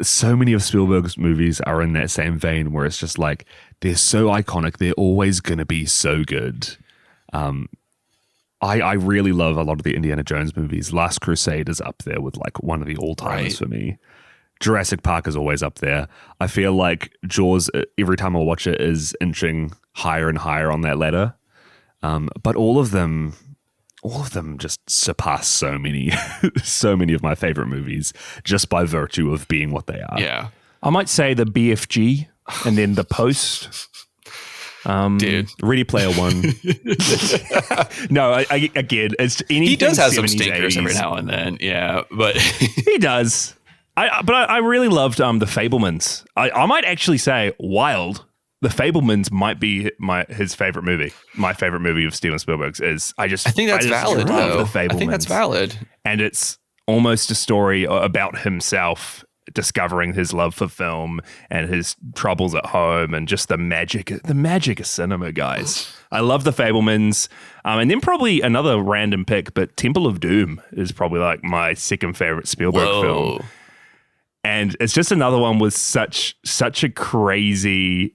Speaker 7: so many of Spielberg's movies are in that same vein where it's just like, they're so iconic, they're always going to be so good. I really love a lot of the Indiana Jones movies. Last Crusade is up there with like one of the all-timers for me. Jurassic Park is always up there. I feel like Jaws, every time I watch it, is inching higher and higher on that ladder. But all of them just surpass so many of my favorite movies just by virtue of being what they are.
Speaker 3: Yeah.
Speaker 4: I might say the BFG and then the Post.
Speaker 3: Dude.
Speaker 7: Ready Player One.
Speaker 4: No, again, it's anything.
Speaker 3: He does have some
Speaker 4: 70s,
Speaker 3: stinkers
Speaker 4: 80s.
Speaker 3: every now and then. Yeah, but
Speaker 4: He does. I really loved the Fabelmans. I might actually say Wild. The Fabelmans might be his favorite movie. My favorite movie of Steven Spielberg's is I think that's
Speaker 3: valid.
Speaker 4: Love
Speaker 3: Though.
Speaker 4: The Fabelmans.
Speaker 3: I think that's valid.
Speaker 4: And it's almost a story about himself discovering his love for film and his troubles at home and just the magic of cinema, guys. I love The Fabelmans. And then probably another random pick, but Temple of Doom is probably like my second favorite Spielberg film. And it's just another one with such a crazy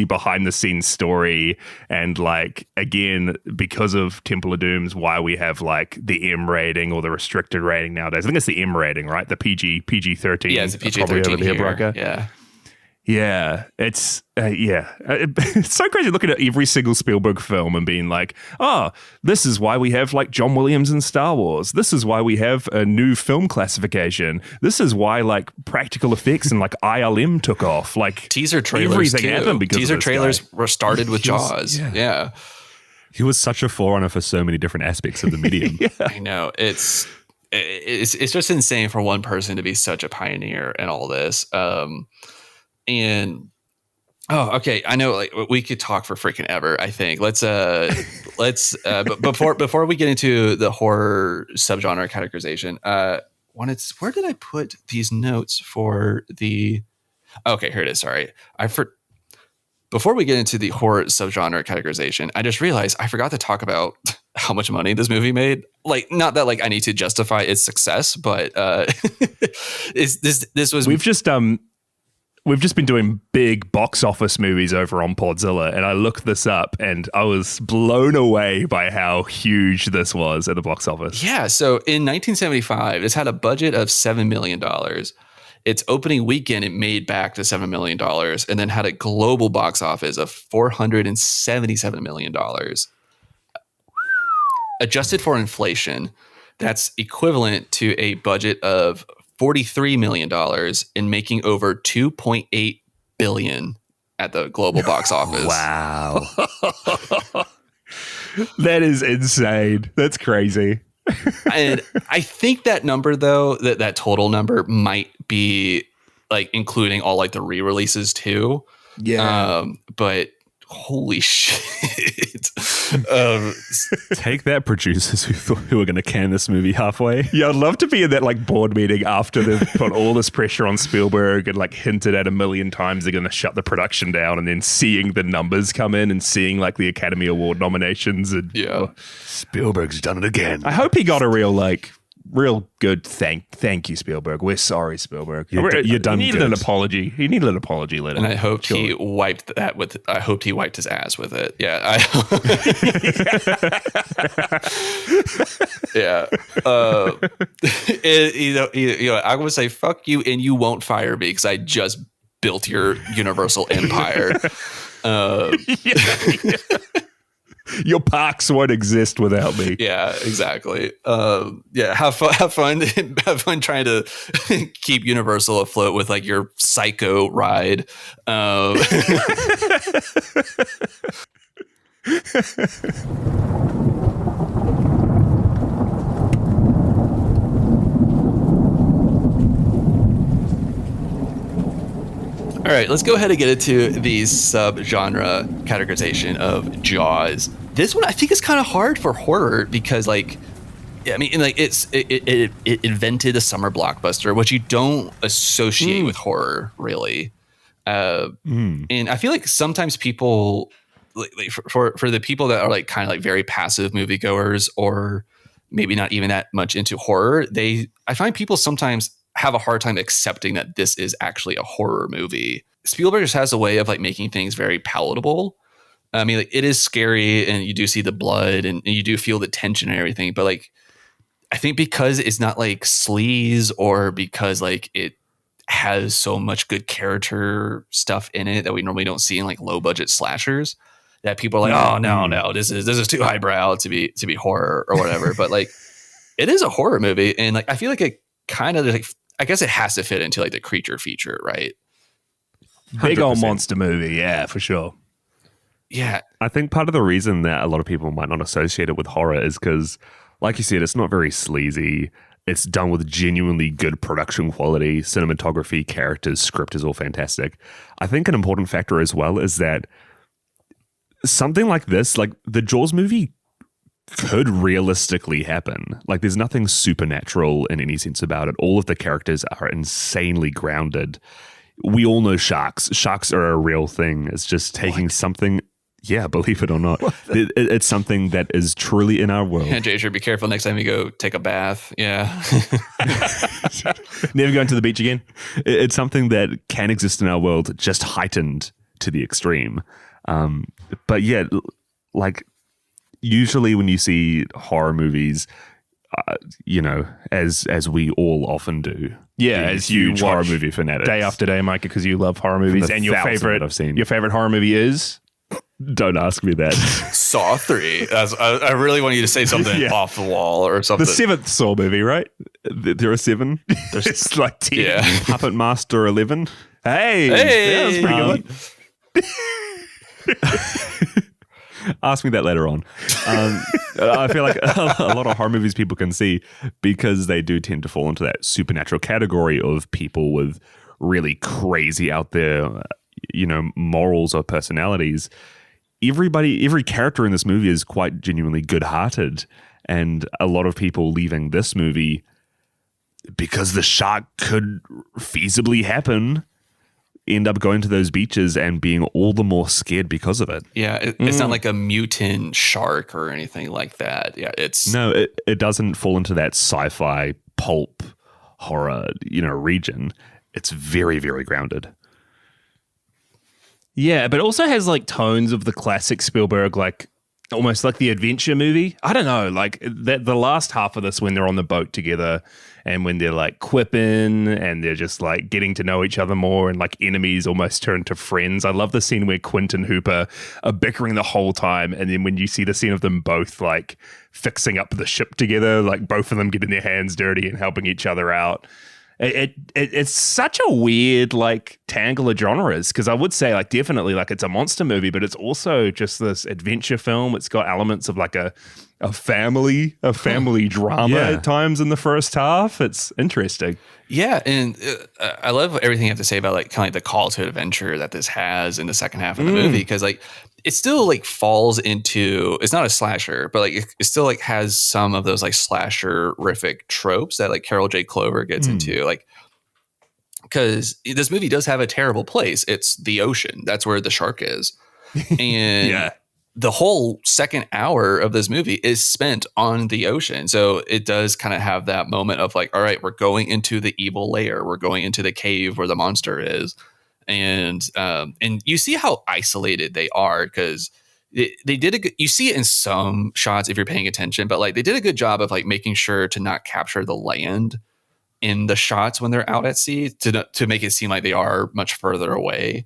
Speaker 4: behind the scenes story. And like, again, because of Temple of Doom's, why we have like the M rating or the restricted rating nowadays. I think it's the M rating, right? The PG-13.
Speaker 3: Yeah, it's a PG-13
Speaker 4: probably over there,
Speaker 3: here.
Speaker 4: Brucker.
Speaker 3: Yeah.
Speaker 4: Yeah, it's it's so crazy looking at every single Spielberg film and being like, oh, this is why we have like John Williams in Star Wars. This is why we have a new film classification. This is why like practical effects and like ILM took off. Like
Speaker 3: teaser trailers
Speaker 4: everything
Speaker 3: too.
Speaker 4: happened because
Speaker 3: teaser
Speaker 4: of this
Speaker 3: trailers
Speaker 4: guy.
Speaker 3: were started with Jaws. Yeah.
Speaker 7: He was such a forerunner for so many different aspects of the medium.
Speaker 3: I know. It's just insane for one person to be such a pioneer in all this. And okay, I know like we could talk for freaking ever. I think let's but before we get into the horror subgenre categorization, where did I put these notes for the? Okay, here it is. Sorry, before we get into the horror subgenre categorization, I just realized I forgot to talk about how much money this movie made. Like, not that like I need to justify its success, but this was
Speaker 4: We've just been doing big box office movies over on Podzilla, and I looked this up, and I was blown away by how huge this was at the box office.
Speaker 3: Yeah, so in 1975, this had a budget of $7 million. Its opening weekend, it made back to $7 million, and then had a global box office of $477 million. Adjusted for inflation, that's equivalent to a budget of $43 million in making over $2.8 billion at the global box office.
Speaker 4: Wow. That is insane. That's crazy.
Speaker 3: And I think that number, though, that total number might be like including all like the re-releases too.
Speaker 4: Yeah.
Speaker 3: But holy shit.
Speaker 7: Take that, producers who were going to can this movie halfway.
Speaker 4: Yeah, I'd love to be in that like board meeting after they've put all this pressure on Spielberg and like hinted at 1,000,000 times they're going to shut the production down, and then seeing the numbers come in and seeing like the Academy Award nominations. And
Speaker 7: Spielberg's done it again.
Speaker 4: I hope he got a real good thank you, Spielberg. We're sorry, Spielberg.
Speaker 7: You're done.
Speaker 4: He needed
Speaker 7: good.
Speaker 4: an apology. He needed an apology letter.
Speaker 3: And I hoped he wiped that with. I hoped he wiped his ass with it. Yeah. Yeah. I would say fuck you, and you won't fire me because I just built your Universal empire.
Speaker 4: Your parks won't exist without me.
Speaker 3: Yeah, exactly. Have fun trying to keep Universal afloat with like your Psycho ride. All right, let's go ahead and get into the subgenre categorization of Jaws. This one I think is kind of hard for horror because, like, I mean, like it invented a summer blockbuster, which you don't associate with horror, really. And I feel like sometimes people like for the people that are like kind of like very passive moviegoers or maybe not even that much into horror, I find people sometimes have a hard time accepting that this is actually a horror movie. Spielberg just has a way of like making things very palatable. I mean, like, it is scary and you do see the blood and you do feel the tension and everything. But like, I think because it's not like sleaze or because like it has so much good character stuff in it that we normally don't see in like low budget slashers, that people are like, oh no, this is too highbrow to be horror or whatever. But like, it is a horror movie. And like, I feel like it kind of like, I guess it has to fit into like the creature feature, right?
Speaker 4: Big
Speaker 7: 100%.
Speaker 4: old monster movie. Yeah, for sure.
Speaker 3: Yeah.
Speaker 7: I think part of the reason that a lot of people might not associate it with horror is because, like you said, it's not very sleazy. It's done with genuinely good production quality, cinematography, characters, script is all fantastic. I think an important factor as well is that something like this, like the Jaws movie, could realistically happen. Like, there's nothing supernatural in any sense about it. All of the characters are insanely grounded. We all know sharks. Sharks are a real thing. It's just taking something... Yeah, believe it or not. It's something that is truly in our world.
Speaker 3: Yeah, Jay, sure, be careful next time you go take a bath. Yeah.
Speaker 4: Never going to the beach again.
Speaker 7: It's something that can exist in our world, just heightened to the extreme. But yeah, like usually when you see horror movies, you know, as we all often do.
Speaker 4: Yeah, as you
Speaker 7: huge
Speaker 4: watch
Speaker 7: horror movie fanatics.
Speaker 4: day after day, Micah, because you love horror movies. And your favorite horror movie is?
Speaker 7: Don't ask me that.
Speaker 3: Saw 3. I really want you to say something off the wall or something.
Speaker 4: The 7th Saw movie, right?
Speaker 7: There are 7.
Speaker 4: It's like 10.
Speaker 3: Yeah.
Speaker 7: Puppet Master 11.
Speaker 4: Hey, that was pretty good.
Speaker 7: Ask me that later on. I feel like a lot of horror movies people can see, because they do tend to fall into that supernatural category of people with really crazy out there, you know, morals or personalities. Every character in this movie is quite genuinely good-hearted, and a lot of people leaving this movie because the shark could feasibly happen end up going to those beaches and being all the more scared because of it.
Speaker 3: Yeah, it's not like a mutant shark or anything like that. Yeah,
Speaker 7: it doesn't fall into that sci-fi pulp horror, you know, region. It's very, very grounded.
Speaker 4: Yeah, but it also has like tones of the classic Spielberg, like almost like the adventure movie. I don't know, like the last half of this, when they're on the boat together and when they're like quipping and they're just like getting to know each other more and like enemies almost turn to friends. I love the scene where Quint and Hooper are bickering the whole time, and then when you see the scene of them both like fixing up the ship together, like both of them getting their hands dirty and helping each other out. It's such a weird like tangle of genres, because I would say like definitely like it's a monster movie, but it's also just this adventure film. It's got elements of like a family drama at times in the first half. It's interesting.
Speaker 3: Yeah, and I love everything you have to say about like kind of like the call to adventure that this has in the second half of the movie, because like it still like falls into, it's not a slasher, but like it still like has some of those like slasher-rific tropes that like Carol J. Clover gets into, like, because this movie does have a terrible place. It's the ocean. That's where the shark is, and the whole second hour of this movie is spent on the ocean. So it does kind of have that moment of like, all right, we're going into the evil lair. We're going into the cave where the monster is. And you see how isolated they are, because they did you see it in some shots if you're paying attention, but like they did a good job of like making sure to not capture the land in the shots when they're out at sea to make it seem like they are much further away.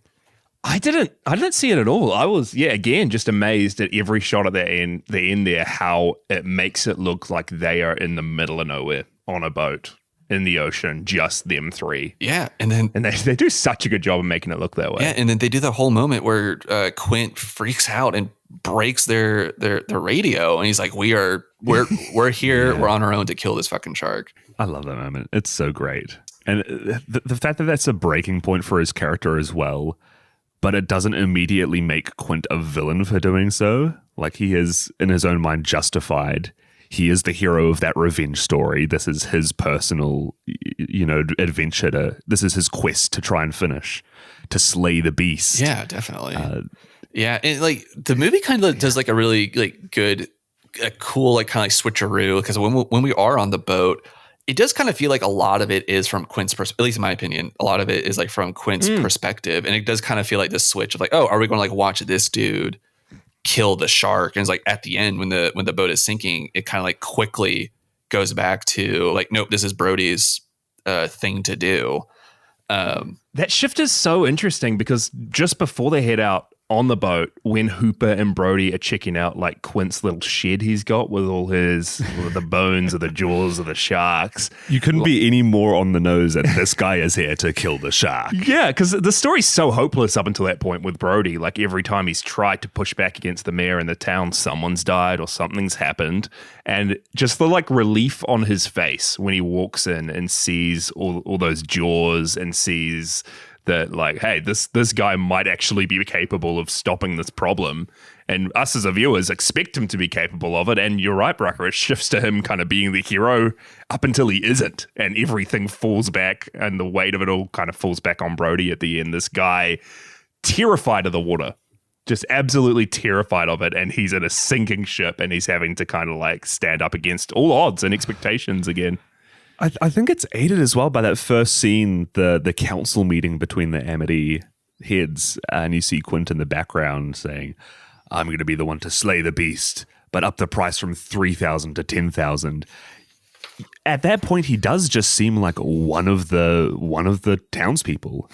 Speaker 4: I didn't see it at all. I was, again, just amazed at every shot at the end there, how it makes it look like they are in the middle of nowhere on a boat in the ocean, just them three.
Speaker 3: Yeah. And
Speaker 4: they do such a good job of making it look that way.
Speaker 3: Yeah. And then they do the whole moment where Quint freaks out and breaks their radio. And he's like, we're here. We're on our own to kill this fucking shark.
Speaker 7: I love that moment. It's so great. And the fact that that's a breaking point for his character as well, but it doesn't immediately make Quint a villain for doing so. Like, he is, in his own mind, justified. He is the hero of that revenge story. This is his personal, adventure. This is his quest to try and finish, to slay the beast.
Speaker 3: Yeah, definitely. Yeah, and like the movie kind of does like a really like good, a cool like kind of like switcheroo, because when we are on the boat, it does kind of feel like a lot of it is from Quint's perspective. At least in my opinion, a lot of it is like from Quint's perspective, and it does kind of feel like this switch of like, oh, are we going to like watch this dude kill the shark? And it's like at the end when the boat is sinking, it kind of like quickly goes back to like, nope, this is Brody's thing to do.
Speaker 4: That shift is so interesting because just before they head out on the boat, when Hooper and Brody are checking out like Quint's little shed he's got with all with the bones of the jaws of the sharks.
Speaker 7: You couldn't be any more on the nose that this guy is here to kill the shark.
Speaker 4: Yeah, because the story's so hopeless up until that point with Brody. Like every time he's tried to push back against the mayor in the town, someone's died or something's happened. And just the like relief on his face when he walks in and sees all those jaws and sees that like, hey, this guy might actually be capable of stopping this problem. And us as a viewers expect him to be capable of it. And you're right, Brucker, it shifts to him kind of being the hero up until he isn't. And everything falls back and the weight of it all kind of falls back on Brody at the end. This guy terrified of the water, just absolutely terrified of it. And he's in a sinking ship and he's having to kind of like stand up against all odds and expectations again.
Speaker 7: I think it's aided as well by that first scene, the council meeting between the Amity heads, and you see Quint in the background saying, I'm going to be the one to slay the beast, but up the price from 3,000 to 10,000. At that point, he does just seem like one of the townspeople.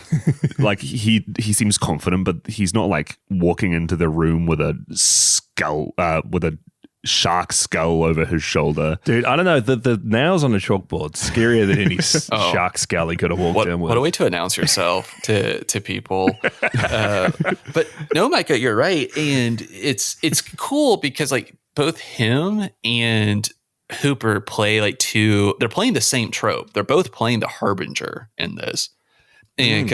Speaker 7: Like he seems confident, but he's not like walking into the room with a skull, with a shark skull over his shoulder.
Speaker 4: Dude, I don't know. The nails on the chalkboard scarier than any shark skull he could have walked in with.
Speaker 3: What a way to announce yourself to people. But no, Micah, you're right. And it's cool because like both him and Hooper play like they're playing the same trope. They're both playing the harbinger in this. And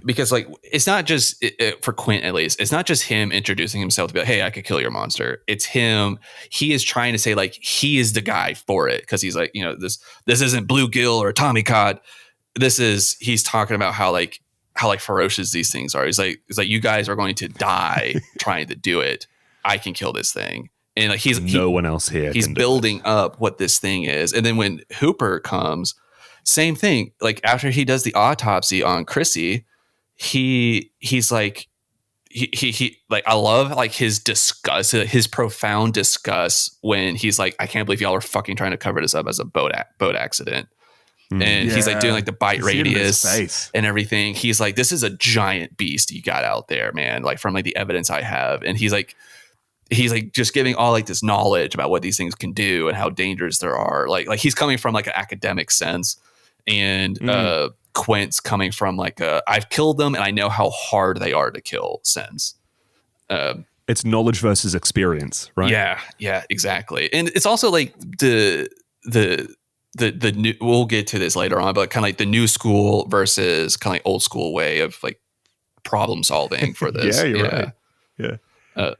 Speaker 3: because like it's not just for Quint, at least it's not just him introducing himself to be like, hey, I could kill your monster. It's him. He is trying to say like he is the guy for it, because he's like, you know, this isn't bluegill or Tommy Cod. He's talking about how ferocious these things are. It's like you guys are going to die trying to do it. I can kill this thing. And like
Speaker 7: no one else here.
Speaker 3: He's building up what this thing is. And then when Hooper comes, same thing. Like after he does the autopsy on Chrissy, he's like he like, I love like his disgust, his profound disgust when he's like, I can't believe y'all are fucking trying to cover this up as a boat accident. And he's like doing like the bite radius and everything. He's like, this is a giant beast you got out there, man. Like from like the evidence I have. And he's like just giving all like this knowledge about what these things can do and how dangerous there are. Like he's coming from like an academic sense. And Quint's coming from like I've killed them and I know how hard they are to kill sense.
Speaker 7: It's knowledge versus experience, right?
Speaker 3: Yeah, exactly. And it's also like the new, we'll get to this later on, but kind of like the new school versus kind of like old school way of like problem solving for this.
Speaker 4: Yeah, you're right. Yeah.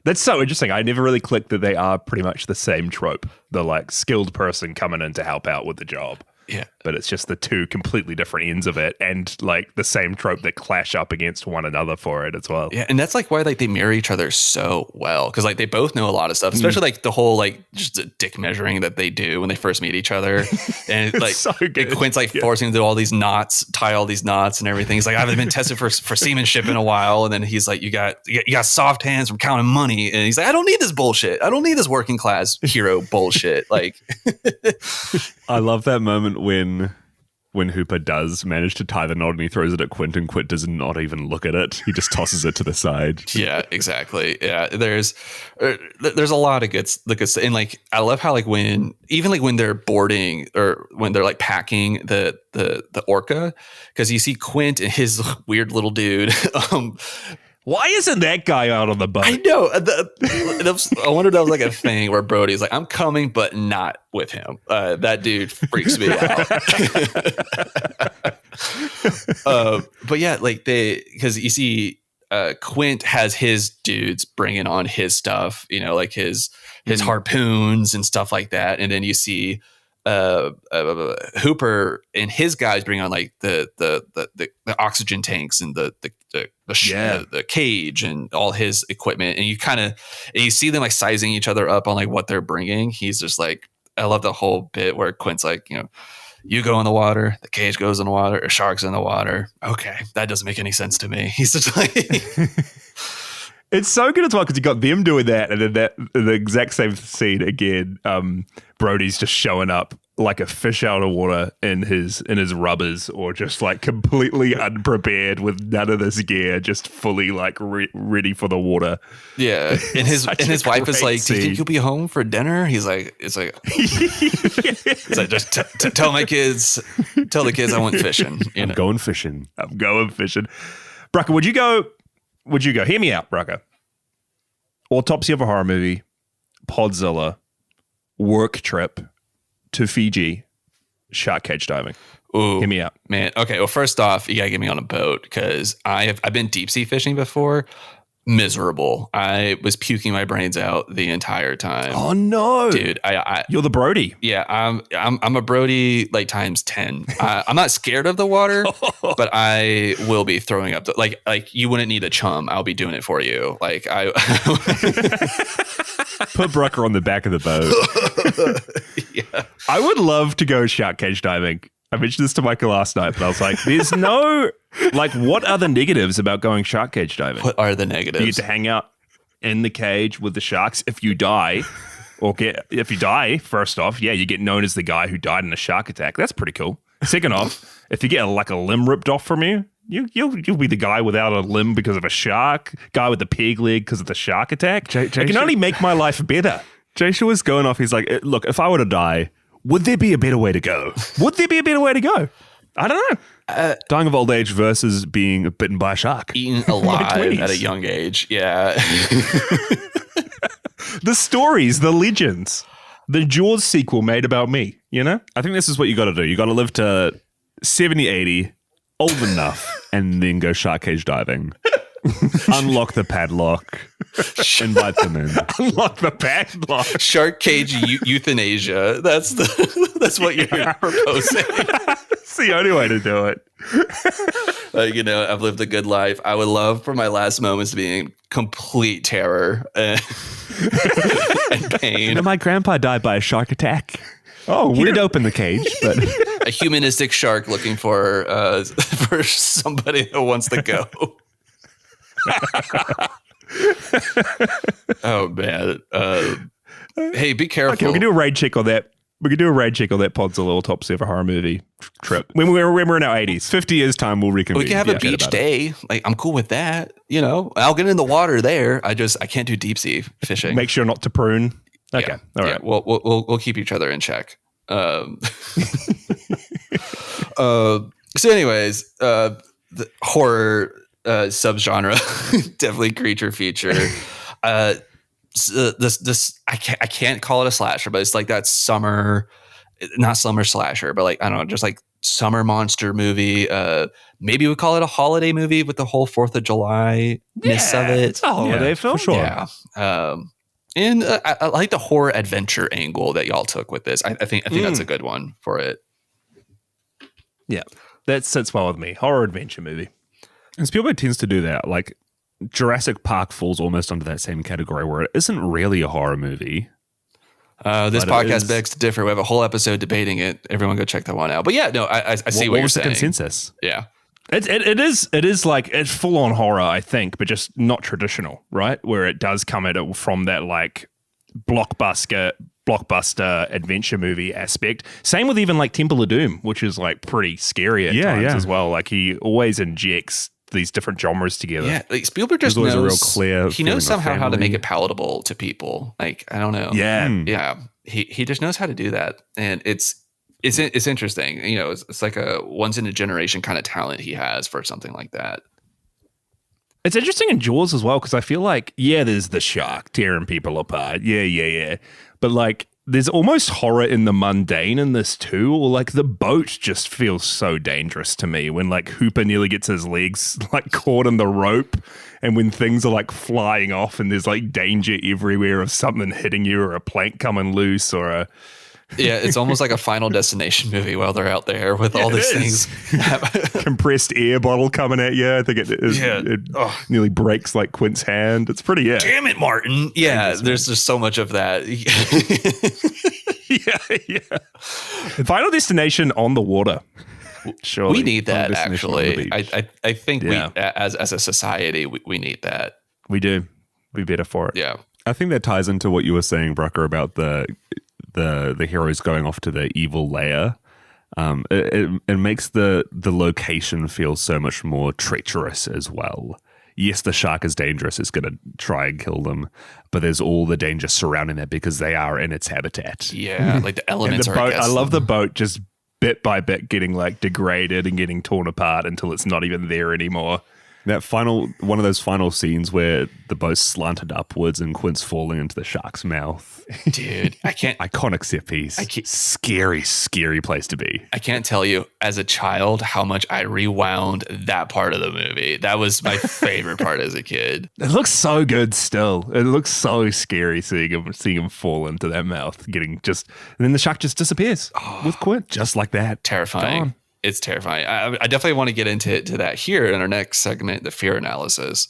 Speaker 4: That's so interesting. I never really clicked that they are pretty much the same trope. The like skilled person coming in to help out with the job.
Speaker 3: Yeah.
Speaker 4: But it's just the two completely different ends of it, and like the same trope that clash up against one another for it as well.
Speaker 3: Yeah. And that's like why like they marry each other so well, because like they both know a lot of stuff, especially like the whole like just the dick measuring that they do when they first meet each other. And like
Speaker 4: so good.
Speaker 3: Quint's like forcing him to do all these knots, tie all these knots and everything. He's like, I haven't been tested for seamanship in a while. And then he's like, you got soft hands from counting money. And he's like, I don't need this bullshit. I don't need this working class hero bullshit. Like
Speaker 7: I love that moment when Hooper does manage to tie the knot and he throws it at Quint, and Quint does not even look at it. He just tosses it to the side.
Speaker 3: Yeah, exactly. Yeah, there's a lot of good stuff. And like I love how like when they're boarding or when they're like packing the orca, because you see Quint and his weird little dude.
Speaker 4: Why isn't that guy out on the boat?
Speaker 3: I know. I wonder if that was like a thing where Brody's like, I'm coming, but not with him. That dude freaks me out. But yeah, like because you see Quint has his dudes bringing on his stuff, you know, like his harpoons and stuff like that. And then you see Hooper and his guys bring on like the oxygen tanks and the the cage and all his equipment, and you see them like sizing each other up on like what they're bringing. He's just like, I love the whole bit where Quint's like, you go in the water, the cage goes in the water, or shark's in the water. Okay, that doesn't make any sense to me. He's just like,
Speaker 4: it's so good as well because you got them doing that, and then the exact same scene again. Brody's just showing up like a fish out of water in his rubbers, or just like completely unprepared with none of this gear, just fully like ready for the water.
Speaker 3: Yeah, and his wife is like, "Do you think you'll be home for dinner?" He's like, "It's like, just tell the kids I went fishing.
Speaker 7: I'm going fishing.
Speaker 4: Brucker, would you go? Hear me out, Brucker. Autopsy of a Horror Movie, Podzilla, work trip to Fiji, shark cage diving.
Speaker 3: Ooh,
Speaker 4: hear me out,
Speaker 3: man. Okay, well, first off, you gotta get me on a boat because I've been deep sea fishing before. Miserable. I was puking my brains out the entire time.
Speaker 4: Oh no,
Speaker 3: dude!
Speaker 4: You're the Brody.
Speaker 3: Yeah, I'm a Brody like times 10. I'm not scared of the water, but I will be throwing up. Like you wouldn't need a chum. I'll be doing it for you. Like I
Speaker 7: put Brucker on the back of the boat.
Speaker 3: Yeah,
Speaker 4: I would love to go shark cage diving. I mentioned this to Michael last night, but I was like, there's no, like, what are the negatives about going shark cage diving?
Speaker 3: What are the negatives?
Speaker 4: You get to hang out in the cage with the sharks. If you die, first off, yeah, you get known as the guy who died in a shark attack. That's pretty cool. Second off, if you get like a limb ripped off from you, you'll be the guy without a limb because of a shark, guy with the pig leg because of the shark attack. It can only make my life better.
Speaker 7: Jasha was going off. He's like, look, if I were to die, would there be a better way to go? I don't know. Dying of old age versus being bitten by a shark.
Speaker 3: Eaten alive at a young age. Yeah.
Speaker 4: The stories, the legends, the Jaws sequel made about me,
Speaker 7: I think this is what you got to do. You got to live to 70, 80, old enough, and then go shark cage diving. Unlock the padlock. Invite them in.
Speaker 4: Unlock the padlock.
Speaker 3: Shark cage euthanasia. That's what you're proposing.
Speaker 4: It's the only way to do it.
Speaker 3: I've lived a good life. I would love for my last moments to be in complete terror and pain.
Speaker 7: My grandpa died by a shark attack.
Speaker 4: Oh,
Speaker 7: he did open the cage, but
Speaker 3: a humanistic shark looking for somebody that wants to go. Oh man! Hey, be careful.
Speaker 4: Okay, we can do a raid check on that. Podzilla Autopsy of a Horror Movie trip when we're in our 80s.
Speaker 7: 50 years time, we'll reconvene.
Speaker 3: We can have a beach day. Like I'm cool with that. I'll get in the water there. I can't do deep sea fishing.
Speaker 4: Make sure not to prune. Okay,
Speaker 3: yeah.
Speaker 4: all right.
Speaker 3: Yeah, we'll keep each other in check. So, anyways, the horror subgenre, definitely creature feature. This I can't call it a slasher, but it's like that not summer slasher, but like I don't know, just like summer monster movie. Maybe we call it a holiday movie with the whole 4th of July ness of it.
Speaker 4: It's a holiday film,
Speaker 7: for sure.
Speaker 3: Yeah. And I like the horror adventure angle that y'all took with this. I think that's a good one for it.
Speaker 4: Yeah, that sits well with me. Horror adventure movie.
Speaker 7: And Spielberg tends to do that. Like Jurassic Park falls almost under that same category where it isn't really a horror movie.
Speaker 3: This podcast begs to differ. We have a whole episode debating it. Everyone go check that one out. But yeah, no, I see what you're saying.
Speaker 7: What was the consensus?
Speaker 3: Yeah.
Speaker 4: It is like it's full on horror, I think, but just not traditional, right? Where it does come at it from that like blockbuster adventure movie aspect. Same with even like Temple of Doom, which is like pretty scary at times as well. Like he always injects these different genres together.
Speaker 3: Yeah, like Spielberg just knows.
Speaker 7: A real clear
Speaker 3: he knows somehow how to make it palatable to people. Like I don't know.
Speaker 4: Yeah.
Speaker 3: He just knows how to do that, and it's interesting. It's like a once in a generation kind of talent he has for something like that.
Speaker 4: It's interesting in Jaws as well because I feel like there's the shark tearing people apart. Yeah. But like there's almost horror in the mundane in this too, or like the boat just feels so dangerous to me when like Hooper nearly gets his legs like caught in the rope, and when things are like flying off and there's like danger everywhere of something hitting you or a plank coming loose or
Speaker 3: Yeah, it's almost like a Final Destination movie while they're out there with all these things.
Speaker 7: Compressed air bottle coming at you. I think it nearly breaks like Quint's hand. It's pretty,
Speaker 3: Damn it, Martin. Yeah, there's just so much of that.
Speaker 7: yeah.
Speaker 4: Final Destination on the water. Surely.
Speaker 3: We need that, actually. I think we, as a society, we need that.
Speaker 4: We do. Be better for it.
Speaker 3: Yeah.
Speaker 7: I think that ties into what you were saying, Brucker, about the heroes going off to the evil lair. It makes the location feel so much more treacherous as well. Yes, the shark is dangerous. It's going to try and kill them, but there's all the danger surrounding that because they are in its habitat.
Speaker 3: Yeah, like the elements
Speaker 4: and the
Speaker 3: are
Speaker 4: boat,
Speaker 3: against
Speaker 4: I love
Speaker 3: them.
Speaker 4: the boat just bit by bit getting like degraded and getting torn apart until it's not even there anymore.
Speaker 7: That one of those final scenes where the boat's slanted upwards and Quint's falling into the shark's mouth.
Speaker 3: Dude, I can't.
Speaker 7: Iconic set piece. Scary, scary place to be.
Speaker 3: I can't tell you as a child how much I rewound that part of the movie. That was my favorite part as a kid.
Speaker 4: It looks so good still. It looks so scary seeing him fall into that mouth, and then the shark just disappears with Quint.
Speaker 7: Just like that.
Speaker 3: Terrifying.
Speaker 4: Gone.
Speaker 3: It's terrifying. I definitely want to get into that here in our next segment, the fear analysis.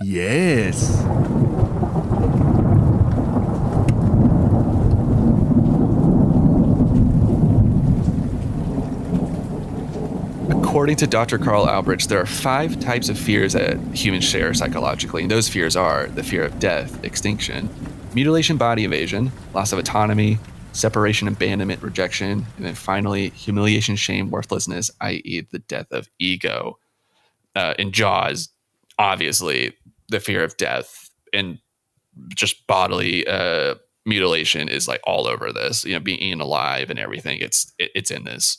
Speaker 4: Yes.
Speaker 3: According to Dr. Carl Albrecht, there are 5 types of fears that humans share psychologically. And those fears are the fear of death, extinction, mutilation, body invasion, loss of autonomy, separation, abandonment, rejection, and then finally humiliation, shame, worthlessness, i.e. the death of ego. In Jaws, obviously, the fear of death and just bodily mutilation is like all over this. Being eaten alive and everything. It's in this.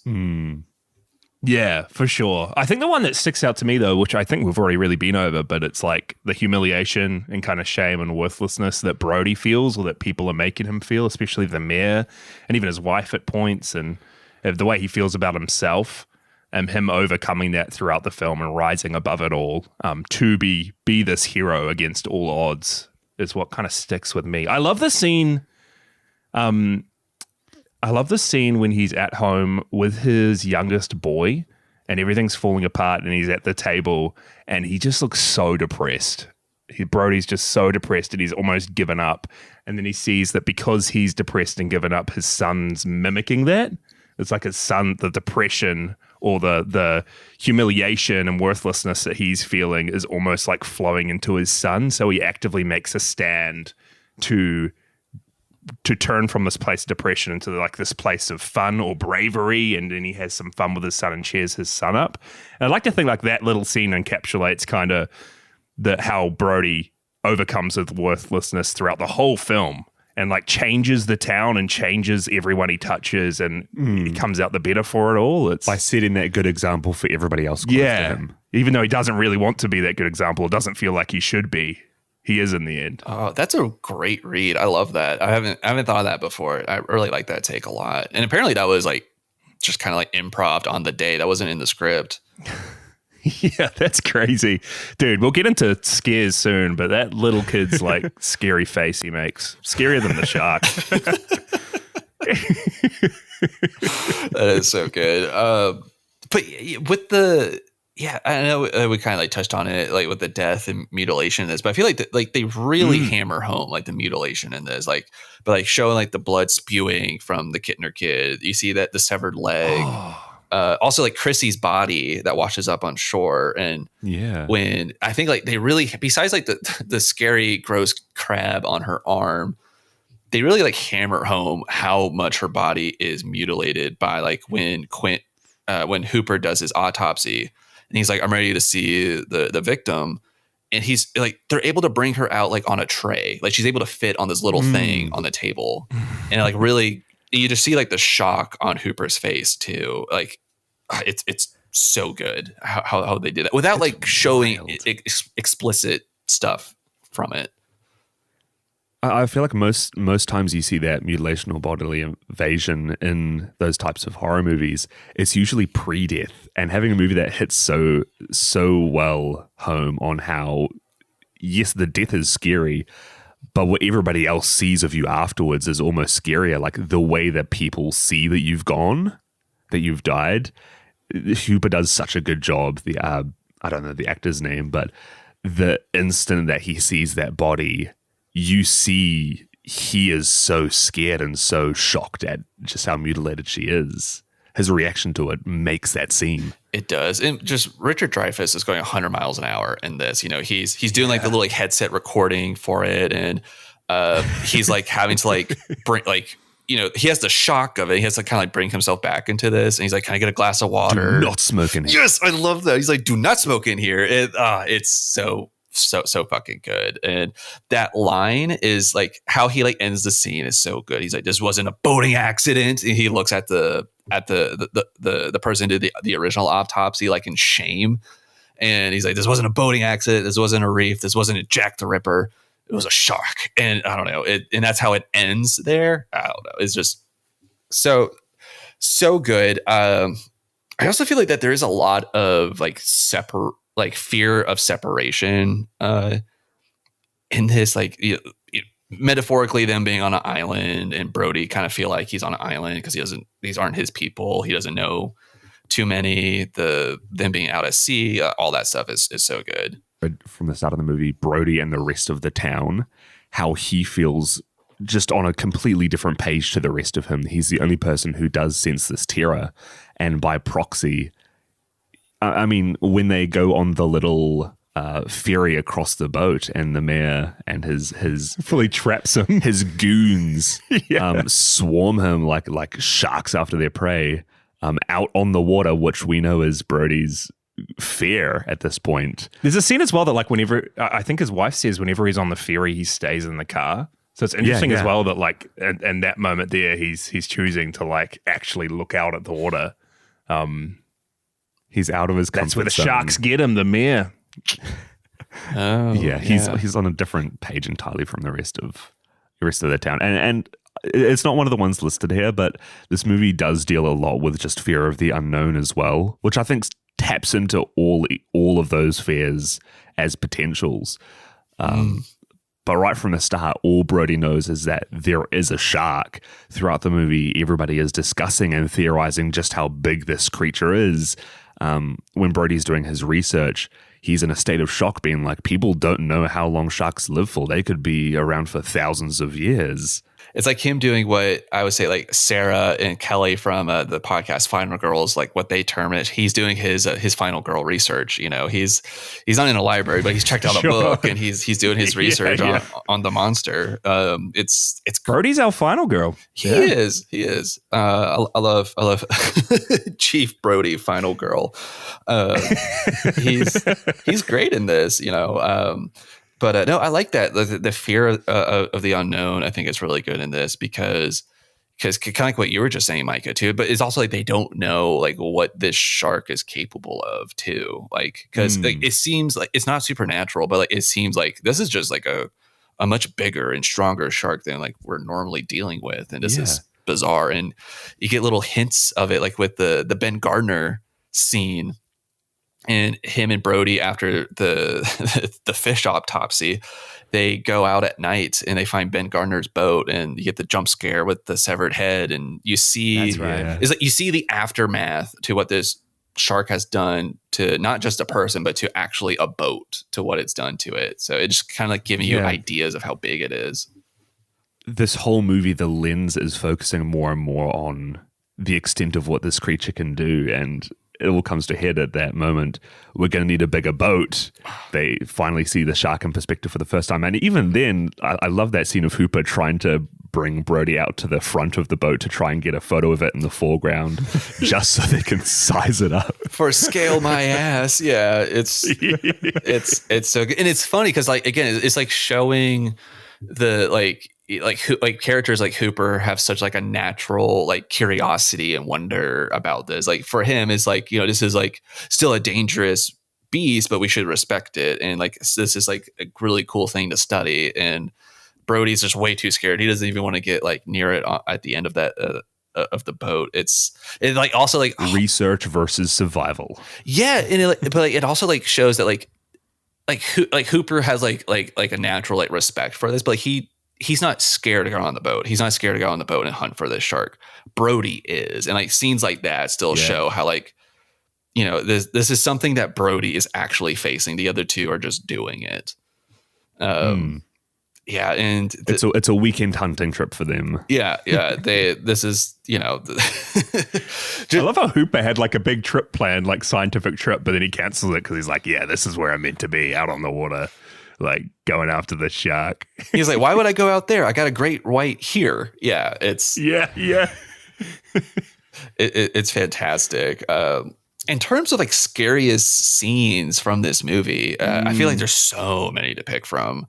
Speaker 4: Yeah, for sure. I think the one that sticks out to me, though, which I think we've already really been over, but it's like the humiliation and kind of shame and worthlessness that Brody feels, or that people are making him feel, especially the mayor and even his wife at points, and the way he feels about himself, and him overcoming that throughout the film and rising above it all to be this hero against all odds is what kind of sticks with me. I love the scene. I love the scene when he's at home with his youngest boy and everything's falling apart and he's at the table and he just looks so depressed. Brody's just so depressed and he's almost given up. And then he sees that because he's depressed and given up, his son's mimicking that. It's like his son, the depression or the humiliation and worthlessness that he's feeling is almost like flowing into his son. So he actively makes a stand to turn from this place of depression into like this place of fun or bravery, and then he has some fun with his son and cheers his son up. And I'd like to think like that little scene encapsulates kind of how Brody overcomes his worthlessness throughout the whole film and like changes the town and changes everyone he touches, and it comes out the better for it all. It's
Speaker 7: by setting that good example for everybody else close to him.
Speaker 4: Even though he doesn't really want to be that good example, it doesn't feel like he should be. He is in the end.
Speaker 3: Oh, that's a great read. I love that. I haven't thought of that before. I really like that take a lot. And apparently that was like just kind of like improv on the day. That wasn't in the script.
Speaker 4: Yeah, that's crazy. Dude, we'll get into scares soon, but that little kid's like scary face he makes. Scarier than the shark.
Speaker 3: That is so good. But with the... Yeah, I know we kind of like touched on it, like with the death and mutilation in this, but I feel like they really hammer home like the mutilation in this, but like showing like the blood spewing from the Kittner kid. You see that the severed leg, also like Chrissy's body that washes up on shore, and when I think like they really, besides like the scary gross crab on her arm, they really like hammer home how much her body is mutilated by like when Hooper does his autopsy. And he's like, I'm ready to see the victim. And he's like, they're able to bring her out like on a tray. Like she's able to fit on this little thing on the table. And like really, you just see like the shock on Hooper's face too. Like it's so good how they did it without like showing explicit stuff from it.
Speaker 7: I feel like most times you see that mutilation or bodily invasion in those types of horror movies, it's usually pre-death. And having a movie that hits so well home on how, yes, the death is scary, But what everybody else sees of you afterwards is almost scarier. Like the way that people see that you've gone, that you've died. Hooper does such a good job. I don't know the actor's name, but the instant that he sees that body, you see he is so scared and so shocked at just how mutilated she is. His reaction to it makes that scene.
Speaker 3: It does. And just Richard Dreyfuss is going 100 miles an hour in this. You know, he's doing like the little like headset recording for it. And he's like having to like bring like, you know, he has the shock of it. He has to kind of like bring himself back into this. And he's like, can I get a glass of water?
Speaker 7: Do not smoke in here.
Speaker 3: Yes, I love that. He's like, do not smoke in here. It's so fucking good. And that line is like how he like ends the scene is so good. He's like, this wasn't a boating accident. And he looks at the person who did the original autopsy like in shame. And he's like, this wasn't a boating accident. This wasn't a reef. This wasn't a Jack the Ripper. It was a shark. And I don't know. And that's how it ends there. I don't know. It's just so good. I also feel like that there is a lot of like fear of separation in this, like metaphorically them being on an island, and Brody kind of feel like he's on an island because these aren't his people. He doesn't know too many. Them being out at sea, all that stuff is so good.
Speaker 7: From the start of the movie, Brody and the rest of the town, how he feels just on a completely different page to the rest of him. He's the only person who does sense this terror, and by proxy, I mean, when they go on the little ferry across the boat, and the mayor and his
Speaker 4: fully traps him,
Speaker 7: his goons swarm him like sharks after their prey, out on the water, which we know is Brody's fear at this point.
Speaker 4: There's a scene as well that like whenever, I think his wife says whenever he's on the ferry, he stays in the car. So it's interesting as well that like in that moment there, he's choosing to like actually look out at the water.
Speaker 7: He's out of his comfort
Speaker 4: That's where the
Speaker 7: zone.
Speaker 4: sharks get him, the mayor.
Speaker 7: He's on a different page entirely from the rest of the town. And it's not one of the ones listed here, but this movie does deal a lot with just fear of the unknown as well, which I think taps into all of those fears as potentials. But right from the start, all Brody knows is that there is a shark. Throughout the movie, everybody is discussing and theorizing just how big this creature is. When Brody's doing his research, he's in a state of shock, being like, people don't know how long sharks live for. They could be around for thousands of years.
Speaker 3: It's like him doing what I would say like Sarah and Kelly from the podcast Final Girls, like what they term it. He's doing his Final Girl research. You know, he's not in a library, but he's checked out a book, and he's doing his research on the monster. It's
Speaker 4: Brody's our Final Girl.
Speaker 3: He is. I love Chief Brody, Final Girl. He's great in this, you know. But no, I like that. The fear of the unknown, I think is really good in this because kind of like what you were just saying, Micah, too. But it's also like they don't know like what this shark is capable of, too. Like because like, it seems like it's not supernatural, but like it seems like this is just like a much bigger and stronger shark than like we're normally dealing with, and this is bizarre. And you get little hints of it, like with the Ben Gardner scene. And him and Brody, after the fish autopsy, they go out at night and they find Ben Gardner's boat, and you get the jump scare with the severed head, and you see
Speaker 4: That's right.
Speaker 3: is that you see the aftermath to what this shark has done to not just a person, but to actually a boat, to what it's done to it. So it's just kind of like giving you ideas of how big it is.
Speaker 7: This whole movie, the lens is focusing more and more on the extent of what this creature can do, and it all comes to head at that moment. We're going to need a bigger boat. They finally see the shark in perspective for the first time. And even then, I love that scene of Hooper trying to bring Brody out to the front of the boat to try and get a photo of it in the foreground just so they can size it up.
Speaker 3: For scale my ass. Yeah, it's so good. And it's funny because like, again, it's like showing the like characters like Hooper have such like a natural like curiosity and wonder about this. Like for him, it's like, you know, this is like still a dangerous beast, but we should respect it. And like, this is like a really cool thing to study. And Brody's just way too scared. He doesn't even want to get like near it at the end of that, of the boat. It's like also like
Speaker 7: research versus survival.
Speaker 3: Yeah. And but like, it also like shows that like like Hooper has like a natural like respect for this, but like he's not scared to go on the boat. He's not scared to go on the boat and hunt for this shark. Brody is, and like scenes like that still show how like, you know, this is something that Brody is actually facing. The other two are just doing it. Yeah, and
Speaker 7: it's a weekend hunting trip for them.
Speaker 3: Yeah. This is, you know,
Speaker 4: I love how Hooper had like a big trip planned, like scientific trip, but then he cancels it because he's like, yeah, this is where I'm meant to be, out on the water, like going after the shark.
Speaker 3: He's like, why would I go out there? I got a great white here. Yeah, it's it's fantastic. In terms of like scariest scenes from this movie, I feel like there's so many to pick from.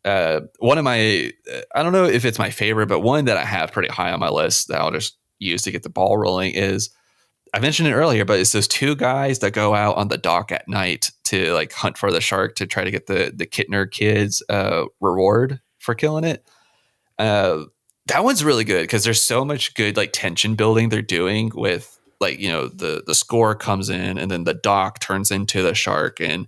Speaker 3: One of my, I don't know if it's my favorite, but one that I have pretty high on my list that I'll just use to get the ball rolling is, I mentioned it earlier, but it's those two guys that go out on the dock at night to like hunt for the shark to try to get the Kittner kids reward for killing it. That one's really good because there's so much good like tension building they're doing with like, you know, the score comes in and then the dock turns into the shark. And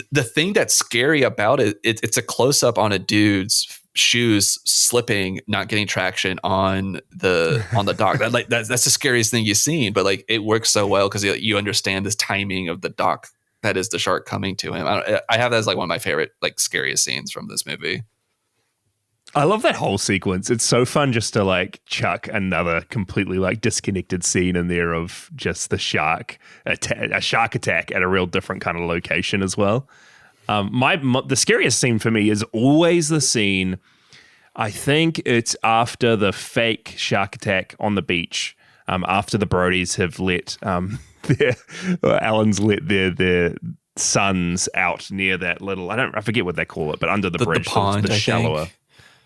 Speaker 3: the thing that's scary about it's a close up on a dude's shoes slipping, not getting traction on the dock. That's the scariest thing you've seen, but like it works so well because you understand this timing of the dock that is the shark coming to him. I have that as like one of my favorite like scariest scenes from this movie.
Speaker 4: I love that whole sequence. It's so fun just to like chuck another completely like disconnected scene in there of just the shark a shark attack at a real different kind of location as well. The scariest scene for me is always the scene. I think it's after the fake shark attack on the beach. After the Brodies have let Alan's let their sons out near that little, I forget what they call it, but under the bridge,
Speaker 3: the pond,
Speaker 4: the shallower.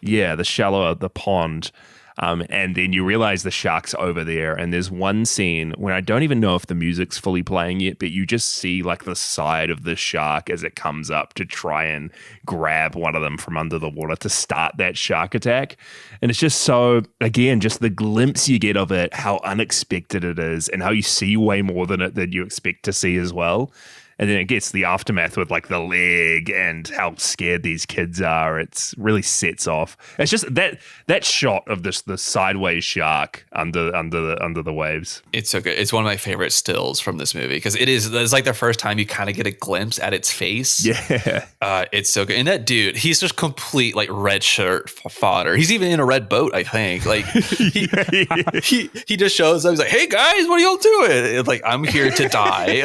Speaker 4: Yeah, the shallower the pond. And then you realize the shark's over there. And there's one scene when I don't even know if the music's fully playing yet, but you just see like the side of the shark as it comes up to try and grab one of them from under the water to start that shark attack. And it's just so, again, just the glimpse you get of it, how unexpected it is and how you see way more than you expect to see as well. And then it gets the aftermath with like the leg and how scared these kids are. It's really sets off. It's just that shot of the sideways shark under the waves.
Speaker 3: It's so good. It's one of my favorite stills from this movie because it's like the first time you kind of get a glimpse at its face.
Speaker 4: Yeah,
Speaker 3: it's so good. And that dude, he's just complete like red shirt fodder. He's even in a red boat, I think. Like he just shows up. He's like, "Hey guys, what are y'all doing?" It's like, "I'm here to die."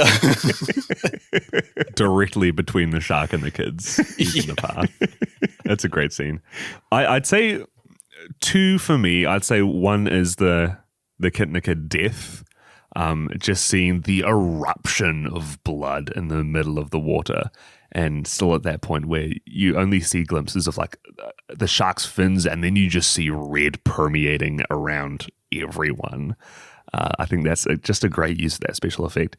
Speaker 7: Directly between the shark and the kids in the path. That's a great scene. I'd say two for me. I'd say one is the Kittner kid death. Just seeing the eruption of blood in the middle of the water, and still at that point where you only see glimpses of like the shark's fins, and then you just see red permeating around everyone. I think that's just a great use of that special effect.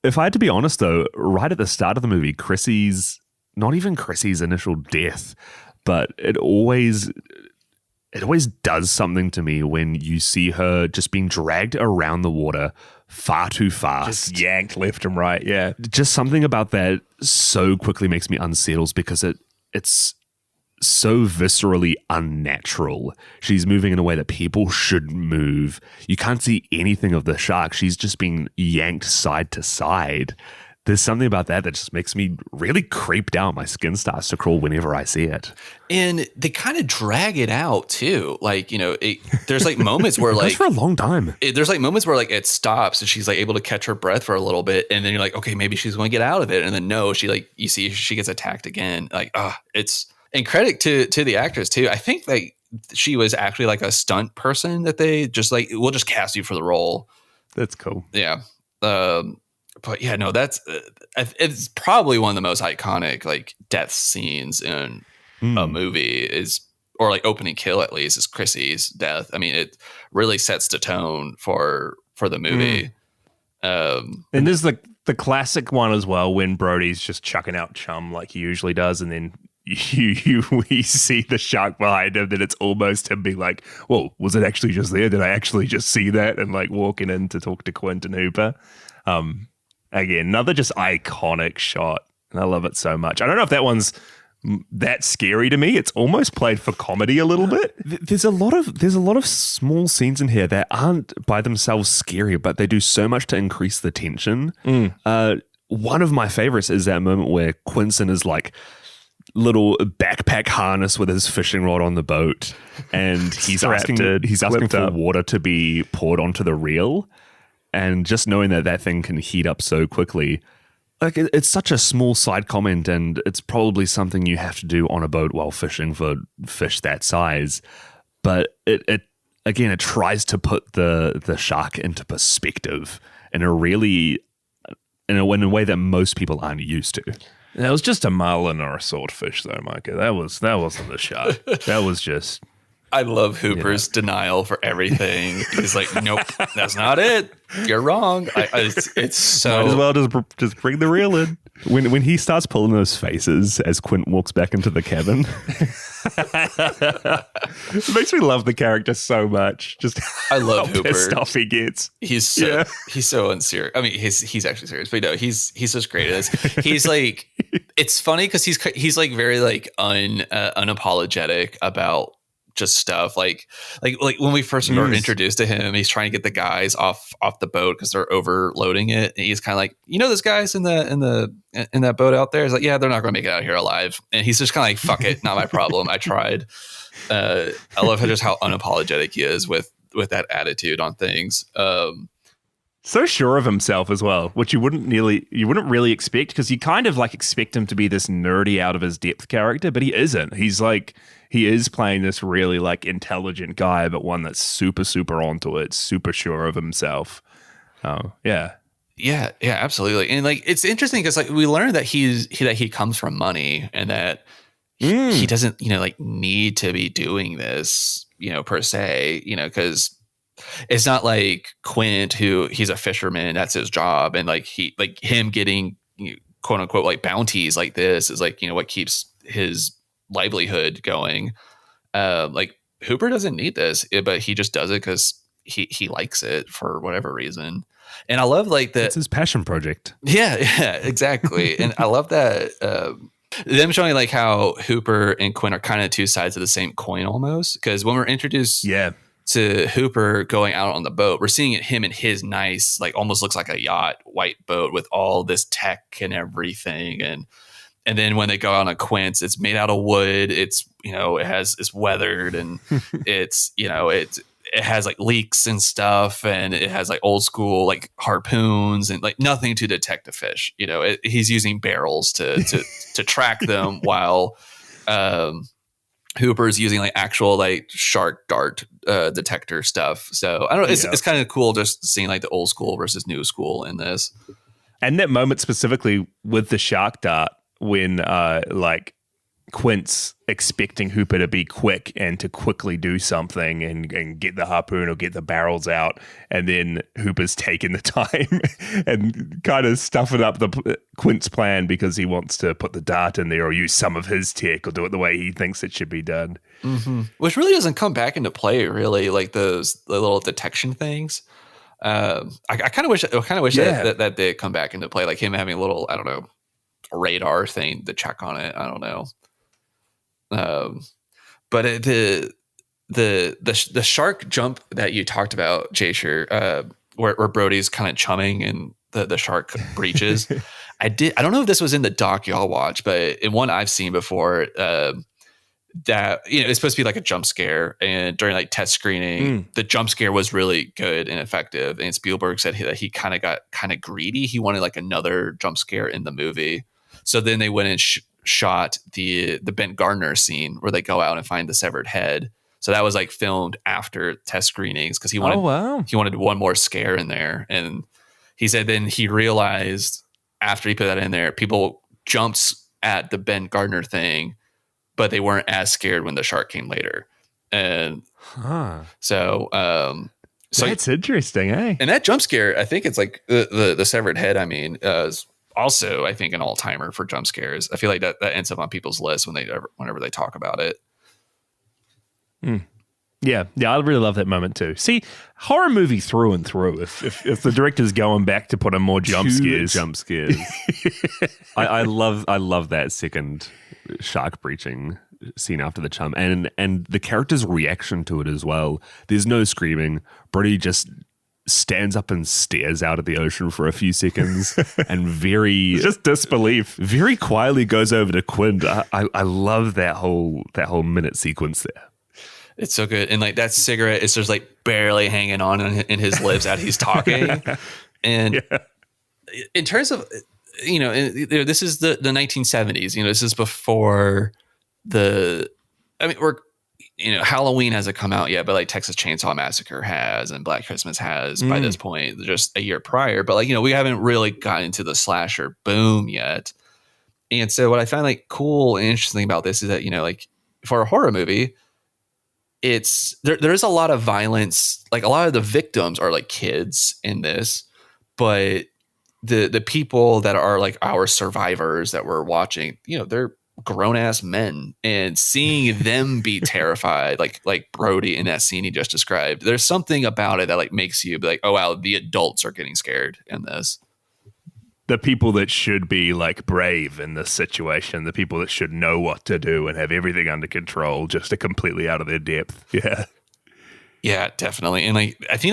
Speaker 7: If I had to be honest, though, right at the start of the movie, not even Chrissy's initial death, but it always does something to me when you see her just being dragged around the water far too fast.
Speaker 4: Just yanked left and right, yeah.
Speaker 7: Just something about that so quickly makes me unsettled because it's so viscerally unnatural. She's moving in a way that people should move. You can't see anything of the shark. She's just being yanked side to side. There's something about that just makes me really creeped out. My skin starts to crawl whenever I see it.
Speaker 3: And they kind of drag it out too. Like, you know, there's like moments where like
Speaker 7: for a long time.
Speaker 3: There's like moments where like it stops and she's like able to catch her breath for a little bit, and then you're like, okay, maybe she's going to get out of it, and then no, you see she gets attacked again. Like, it's. And credit to the actress too. I think like she was actually like a stunt person that they just like, we'll just cast you for the role.
Speaker 4: That's cool.
Speaker 3: Yeah. But yeah, no, it's probably one of the most iconic like death scenes in a movie or like opening kill at least is Chrissy's death. I mean, it really sets the tone for the movie.
Speaker 4: And there's the classic one as well when Brody's just chucking out chum like he usually does, and then we see the shark behind him, that it's almost him being like, well, was it actually just there? Did I actually just see that? And like walking in to talk to Quint and Hooper. Again, another just iconic shot And I love it so much. I don't know if that one's that scary to me. It's almost played for comedy a little bit.
Speaker 7: There's a lot of small scenes in here that aren't by themselves scary, but they do so much to increase the tension. One of my favorites is that moment where Quinson is like little backpack harness with his fishing rod on the boat, and he's asking for water to be poured onto the reel, and just knowing that thing can heat up so quickly. Like, it's such a small side comment, and it's probably something you have to do on a boat while fishing for fish that size. But it tries to put the shark into perspective in a way that most people aren't used to.
Speaker 4: That was just a marlin or a swordfish, though, Micah. That wasn't the shark. That was just.
Speaker 3: I love Hooper's denial for everything. He's like, nope, that's not it. You're wrong. It's so.
Speaker 7: Might as well just bring the reel in. When he starts pulling those faces as Quint walks back into the cabin.
Speaker 4: It makes me love the character so much. Just
Speaker 3: I love Hooper.
Speaker 4: Stuff he gets.
Speaker 3: He's so unserious. I mean, he's actually serious, but no, he's just great at this. He's like, it's funny because he's like very like unapologetic about just stuff like when we first were introduced to him, he's trying to get the guys off the boat because they're overloading it, and he's kind of like, those guys in that boat out there. He's like, yeah, they're not going to make it out here alive, and he's just kind of like, fuck it, not my problem. I tried. I love just how unapologetic he is with that attitude on things.
Speaker 4: So sure of himself as well, which you wouldn't really expect, because you kind of like expect him to be this nerdy out of his depth character, but he isn't. He is playing this really like intelligent guy, but one that's super, super onto it, super sure of himself. Oh, yeah.
Speaker 3: Yeah, absolutely. And like, it's interesting because like we learned that he comes from money, and that he doesn't, like need to be doing this, per se, because it's not like Quint, who he's a fisherman, that's his job. And like him getting quote unquote like bounties like this is like, what keeps his livelihood going. Like Hooper doesn't need this, but he just does it because he likes it for whatever reason. And I love like that.
Speaker 7: It's his passion project.
Speaker 3: Yeah, exactly. And I love that them showing like how Hooper and Quint are kind of two sides of the same coin almost. Because when we're introduced to Hooper going out on the boat, we're seeing him in his nice, like almost looks like a yacht, white boat with all this tech and everything. And then when they go out on Quint's, it's made out of wood. It's, it's weathered, and it's, it has like leaks and stuff, and it has like old school like harpoons and like nothing to detect a fish. He's using barrels to track them, while Hooper's using like actual like shark dart detector stuff. So I don't know. It's kind of cool just seeing like the old school versus new school in this.
Speaker 4: And that moment specifically with the shark dart, when like Quint's expecting Hooper to be quick and to quickly do something and get the harpoon or get the barrels out, and then Hooper's taking the time and kind of stuffing up the Quint's plan because he wants to put the dart in there or use some of his tech or do it the way he thinks it should be done.
Speaker 3: Mm-hmm. Which really doesn't come back into play, really, like the little detection things. I kind of wish that did come back into play, like him having a little, I don't know, radar thing to check on it. I don't know. But the shark jump that you talked about, Jasher, where Brody's kind of chumming and the shark breaches. I don't know if this was in the doc y'all watch, but in one I've seen before, that it's supposed to be like a jump scare, and during like test screening, the jump scare was really good and effective. And Spielberg said that he kind of got greedy. He wanted like another jump scare in the movie. So then they went and shot the Ben Gardner scene where they go out and find the severed head. So that was like filmed after test screenings because he wanted one more scare in there. And he said then he realized after he put that in there, people jumped at the Ben Gardner thing, but they weren't as scared when the shark came later. And so
Speaker 4: that's interesting, eh?
Speaker 3: And that jump scare, I think it's like the severed head. I mean, is also, I think, an all-timer for jump scares. I feel like that ends up on people's list whenever they talk about it.
Speaker 4: Yeah, Yeah, I really love that moment too. See, horror movie through and through. If the director's going back to put in more jump scares.
Speaker 7: I love that second shark breaching scene after the chum, and the character's reaction to it as well. There's no screaming. Brody just stands up and stares out at the ocean for a few seconds and
Speaker 4: just disbelief.
Speaker 7: Very quietly goes over to Quint. I love that whole minute sequence there.
Speaker 3: It's so good. And like that cigarette is just like barely hanging on in his lips as he's talking. And in terms of, this is the 1970s, this is before Halloween hasn't come out yet, but like Texas Chainsaw Massacre has and Black Christmas has by this point, just a year prior. But like, we haven't really gotten into the slasher boom yet. And so what I found like cool and interesting about this is that, like for a horror movie, there's a lot of violence. Like a lot of the victims are like kids in this, but the people that are like our survivors that we're watching, they're grown ass men, and seeing them be terrified, like Brody in that scene he just described, there's something about it that like makes you be like, oh wow, the adults are getting scared in this.
Speaker 4: The people that should be like brave in this situation, the people that should know what to do and have everything under control, just are completely out of their depth. Yeah,
Speaker 3: definitely. And like I think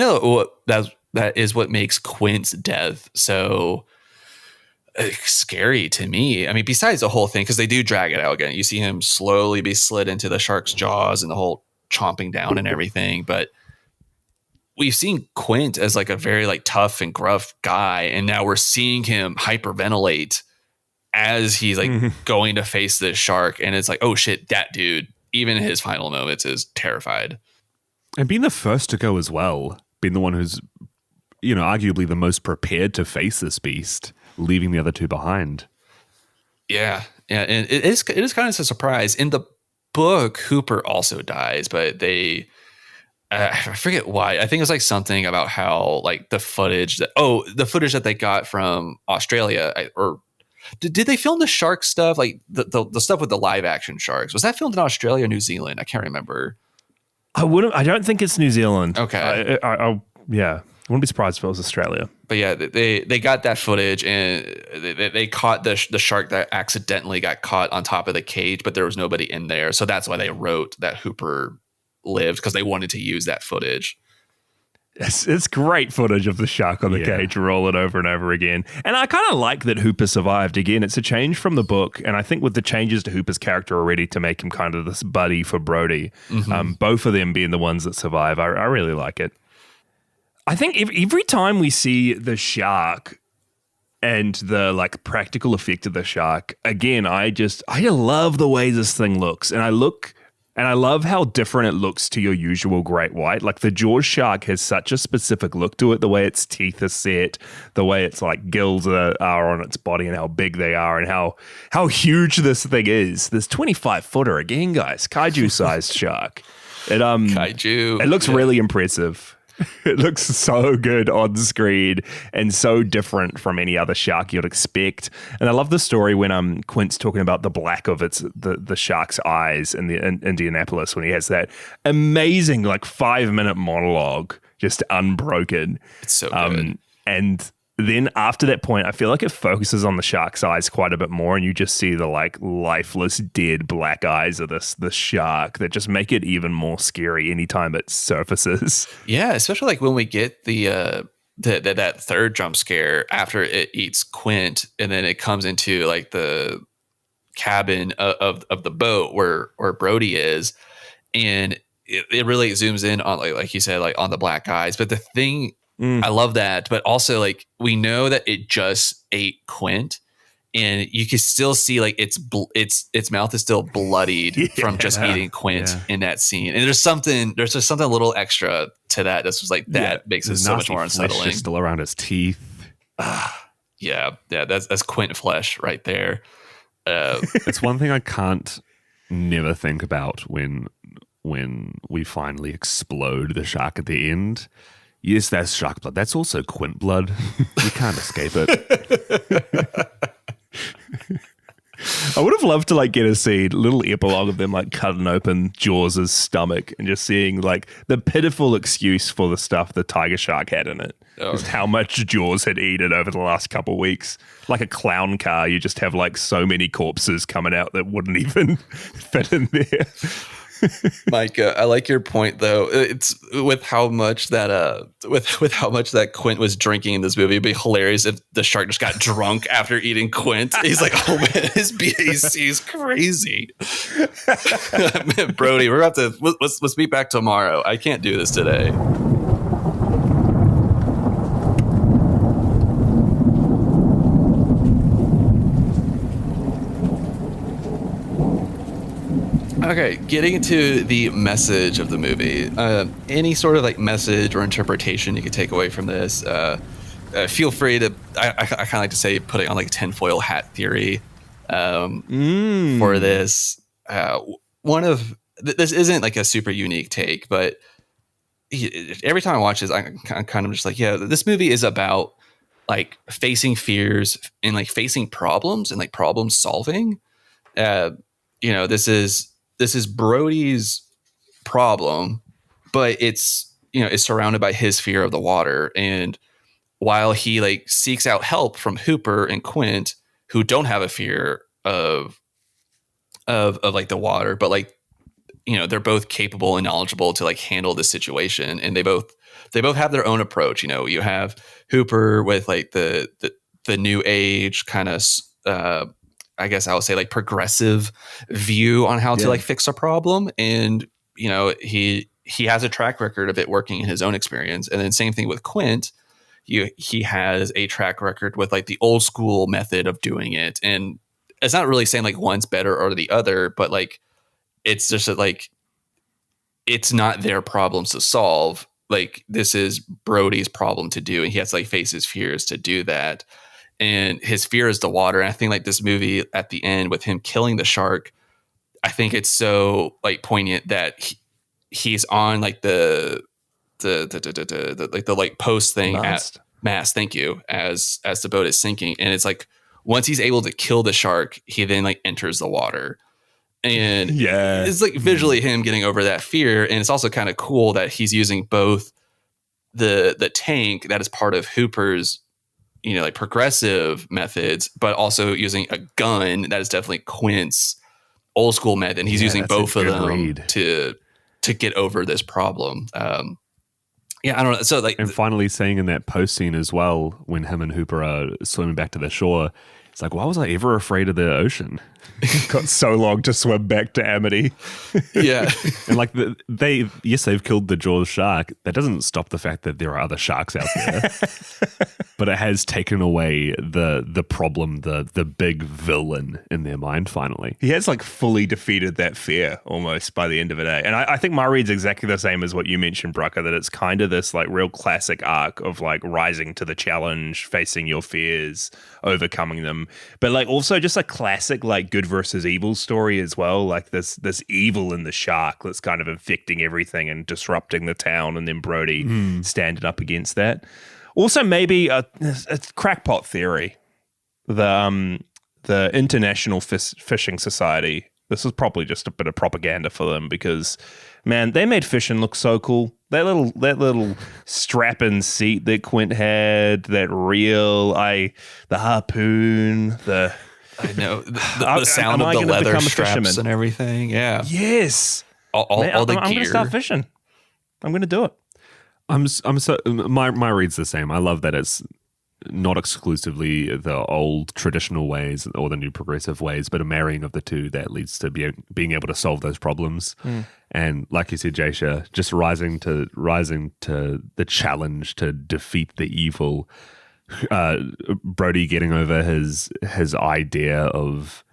Speaker 3: that is what makes Quint's death so scary to me. I mean, besides the whole thing, because they do drag it out again. You see him slowly be slid into the shark's jaws and the whole chomping down and everything, but we've seen Quint as like a very like tough and gruff guy, and now we're seeing him hyperventilate as he's like going to face this shark, and it's like, oh shit, that dude, even in his final moments, is terrified.
Speaker 7: And being the first to go as well, being the one who's, arguably the most prepared to face this beast, leaving the other two behind. Yeah,
Speaker 3: and it is kind of a surprise. In the book, Hooper also dies, but they. I forget why. I think it's like something about how like the footage that they got from Australia, or did they film the shark stuff? Like the stuff with the live action sharks, was that filmed in Australia or New Zealand? I can't remember.
Speaker 4: I don't think it's New Zealand.
Speaker 3: Okay.
Speaker 4: I wouldn't be surprised if it was Australia.
Speaker 3: But yeah, they got that footage, and they caught the shark that accidentally got caught on top of the cage, but there was nobody in there. So that's why they wrote that Hooper lived, because they wanted to use that footage.
Speaker 4: It's great footage of the shark on the cage rolling over and over again. And I kind of like that Hooper survived. Again, it's a change from the book. And I think with the changes to Hooper's character already to make him kind of this buddy for Brody, both of them being the ones that survive, I really like it. I think every time we see the shark and the like practical effect of the shark, again, I love the way this thing looks. And I love how different it looks to your usual great white. Like the Jaws shark has such a specific look to it, the way its teeth are set, the way its like gills are on its body and how big they are and how huge this thing is. This 25-footer again, guys, kaiju-sized shark.
Speaker 3: Kaiju.
Speaker 4: It looks really impressive. It looks so good on screen and so different from any other shark you'd expect. And I love the story when Quint's talking about the black of the shark's eyes in Indianapolis, when he has that amazing like 5-minute monologue, just unbroken.
Speaker 3: It's so good.
Speaker 4: And then after that point, I feel like it focuses on the shark's eyes quite a bit more, and you just see the like lifeless, dead black eyes of the shark that just make it even more scary anytime it surfaces.
Speaker 3: Yeah, especially like when we get that third jump scare after it eats Quint, and then it comes into like the cabin of the boat where Brody is, and it really zooms in on like you said, like on the black eyes. But the thing. I love that, but also like we know that it just ate Quint, and you can still see like its mouth is still bloodied from just eating Quint in that scene. And there's just something a little extra to that. That's just like that makes it so much more unsettling.
Speaker 7: Still around his teeth.
Speaker 3: That's Quint flesh right there.
Speaker 7: It's one thing I can't never think about when we finally explode the shark at the end. Yes, that's shark blood. That's also Quint blood. You can't escape it.
Speaker 4: I would have loved to like get a scene, little epilogue of them like cutting open Jaws' stomach and just seeing like the pitiful excuse for the stuff the tiger shark had in it. Just how much Jaws had eaten over the last couple of weeks. Like a clown car, you just have like so many corpses coming out that wouldn't even fit in there.
Speaker 3: Mike, I like your point though. It's with how much that with how much that Quint was drinking in this movie. It'd be hilarious if the shark just got drunk after eating Quint. He's like, oh man, his BAC is crazy. Brody, we're about to let's meet back tomorrow. I can't do this today. Okay, getting into the message of the movie. Any sort of like message or interpretation you could take away from this. Feel free to. I kind of like to say put it on like a tinfoil hat theory for this. This isn't like a super unique take, but every time I watch this, I'm kind of just like, yeah, this movie is about like facing fears and like facing problems and like problem solving. This is Brody's problem, but it's surrounded by his fear of the water. And while he like seeks out help from Hooper and Quint, who don't have a fear of like the water, but like, they're both capable and knowledgeable to like handle this situation. And they both have their own approach. You have Hooper with like the new age kind of, I guess I would say like progressive view on how to like fix a problem. And, he has a track record of it working in his own experience. And then same thing with Quint. He has a track record with like the old school method of doing it. And it's not really saying like one's better or the other, but like, it's just that like, it's not their problems to solve. Like this is Brody's problem to do. And he has to like face his fears to do that. And his fear is the water. And I think like this movie at the end with him killing the shark, I think it's so like poignant that he's on like the post thing at mast. Thank you. As the boat is sinking. And it's like, once he's able to kill the shark, he then like enters the water. And it's like visually him getting over that fear. And it's also kind of cool that he's using both the tank that is part of Hooper's like progressive methods, but also using a gun that is definitely Quint's old school method. And he's using both of them to get over this problem. I don't know. So like,
Speaker 7: and finally saying in that post scene as well, when him and Hooper are swimming back to the shore, it's like, why was I ever afraid of the ocean?
Speaker 4: Got so long to swim back to Amity.
Speaker 3: Yeah.
Speaker 7: And like they've killed the Jaws shark. That doesn't stop the fact that there are other sharks out there. But it has taken away the problem, the big villain in their mind finally.
Speaker 4: He has like fully defeated that fear almost by the end of it. And I think my read's exactly the same as what you mentioned, Brucker, that it's kind of this like real classic arc of like rising to the challenge, facing your fears, overcoming them. But like also just a classic like good versus evil story as well. Like this evil in the shark that's kind of infecting everything and disrupting the town, and then Brody standing up against that. Also, maybe a crackpot theory. The International Fishing Society. This is probably just a bit of propaganda for them because, man, they made fishing look so cool. That little strap-in seat that Quint had, that reel, the harpoon,
Speaker 3: I know the sound of the leather straps and everything. Yeah.
Speaker 4: Yes.
Speaker 3: All the gear.
Speaker 4: I'm going to start fishing. I'm going to do it.
Speaker 7: I'm so my read's the same. I love that it's not exclusively the old traditional ways or the new progressive ways, but a marrying of the two that leads to being able to solve those problems. And like you said, Jasha, just rising to the challenge to defeat the evil. Brody getting over his idea of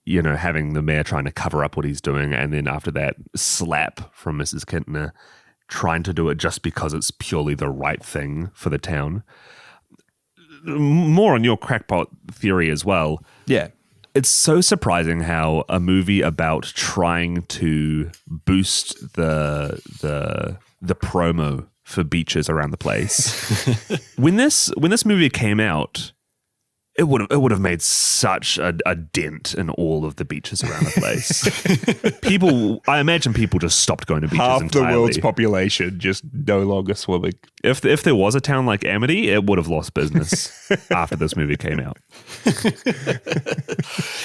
Speaker 7: having the mayor trying to cover up what he's doing, and then after that slap from Mrs. Kintner, trying to do it just because it's purely the right thing for the town. More on your crackpot theory as well.
Speaker 4: Yeah.
Speaker 7: It's so surprising how a movie about trying to boost the promo for beaches around the place. when this movie came out, it would have made such a dent in all of the beaches around the place. I imagine people just stopped going to beaches
Speaker 4: Half
Speaker 7: entirely.
Speaker 4: the world's population just no longer swimming.
Speaker 7: If there was a town like Amity, it would have lost business after this movie came out.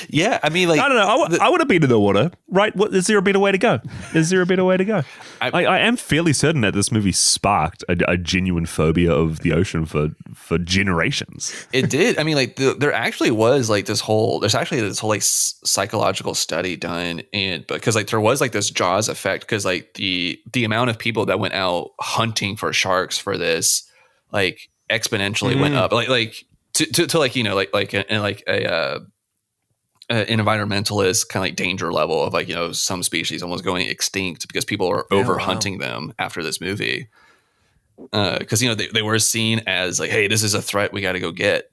Speaker 3: Yeah, I mean, like,
Speaker 4: I don't know. I would have been in the water, right? Is there a better way to go?
Speaker 7: I am fairly certain that this movie sparked a genuine phobia of the ocean for generations.
Speaker 3: it did. I mean, like, there actually was like this whole like psychological study done, and because like there was like this Jaws effect, because like the amount of people that went out hunting for sharks for this like exponentially went up, like to like, you know, like an environmentalist kind of like danger level of like, you know, some species almost going extinct because people are over hunting them after this movie. Because, you know, they were seen as like, hey, this is a threat we got to go get.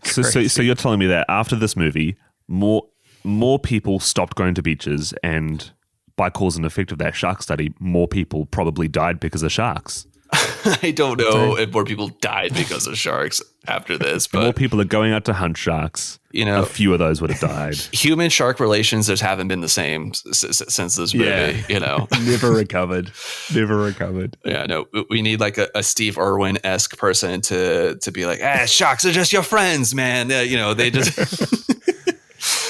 Speaker 7: So you're telling me that after this movie, more people stopped going to beaches, and by cause and effect of that shark study, more people probably died because of sharks.
Speaker 3: I don't know if more people died because of sharks after this, but
Speaker 7: more people are going out to hunt sharks.
Speaker 3: You know,
Speaker 7: a few of those would have died.
Speaker 3: Human shark relations just haven't been the same since this movie.
Speaker 4: Yeah.
Speaker 3: You know,
Speaker 4: Never recovered.
Speaker 3: Yeah, no, we need like a Steve Irwin-esque person to be like, sharks are just your friends, man. You know, they just.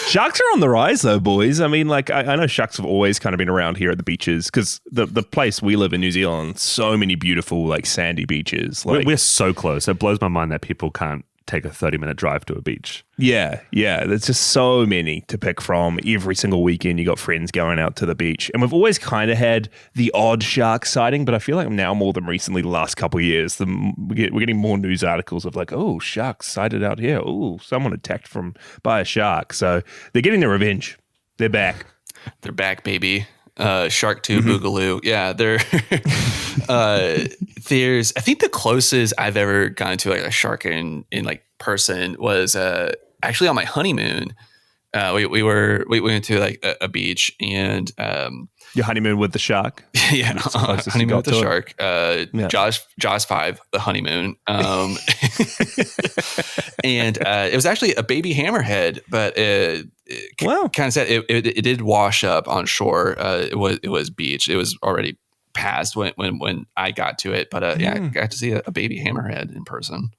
Speaker 4: Sharks are on the rise, though, boys. I mean, like, I know sharks have always kind of been around here at the beaches because the place we live in, New Zealand, so many beautiful, like, sandy beaches. Like,
Speaker 7: We're so close. It blows my mind that people can't take a 30-minute drive to a beach.
Speaker 4: Yeah. There's just so many to pick from. Every single weekend, you got friends going out to the beach. And we've always kind of had the odd shark sighting, but I feel like now more than recently, the last couple of years, we're getting more news articles of like, oh, sharks sighted out here. Oh, someone attacked by a shark. So they're getting their revenge. They're back.
Speaker 3: They're back, baby. Shark 2 Boogaloo. Yeah, there's I think the closest I've ever gone to like a shark in like person was actually on my honeymoon. We went to like a beach, and
Speaker 4: your honeymoon with the shark.
Speaker 3: Yeah, honeymoon with the shark. Jaws 5, the honeymoon. And it was actually a baby hammerhead, but kind of sad. It did wash up on shore. It was beach. It was already past when I got to it, but I got to see a baby hammerhead in person.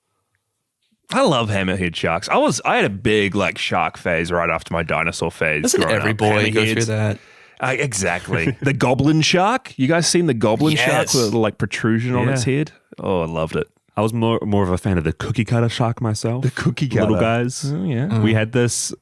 Speaker 4: I love hammerhead sharks. I had a big like shark phase right after my dinosaur phase.
Speaker 3: Doesn't every boy go through that?
Speaker 4: Exactly. The goblin shark. You guys seen the goblin shark with a like protrusion on its head? Oh, I loved it.
Speaker 7: I was more of a fan of the cookie cutter shark myself.
Speaker 4: The cookie cutter.
Speaker 7: Little guys.
Speaker 4: Oh, yeah.
Speaker 7: We had this,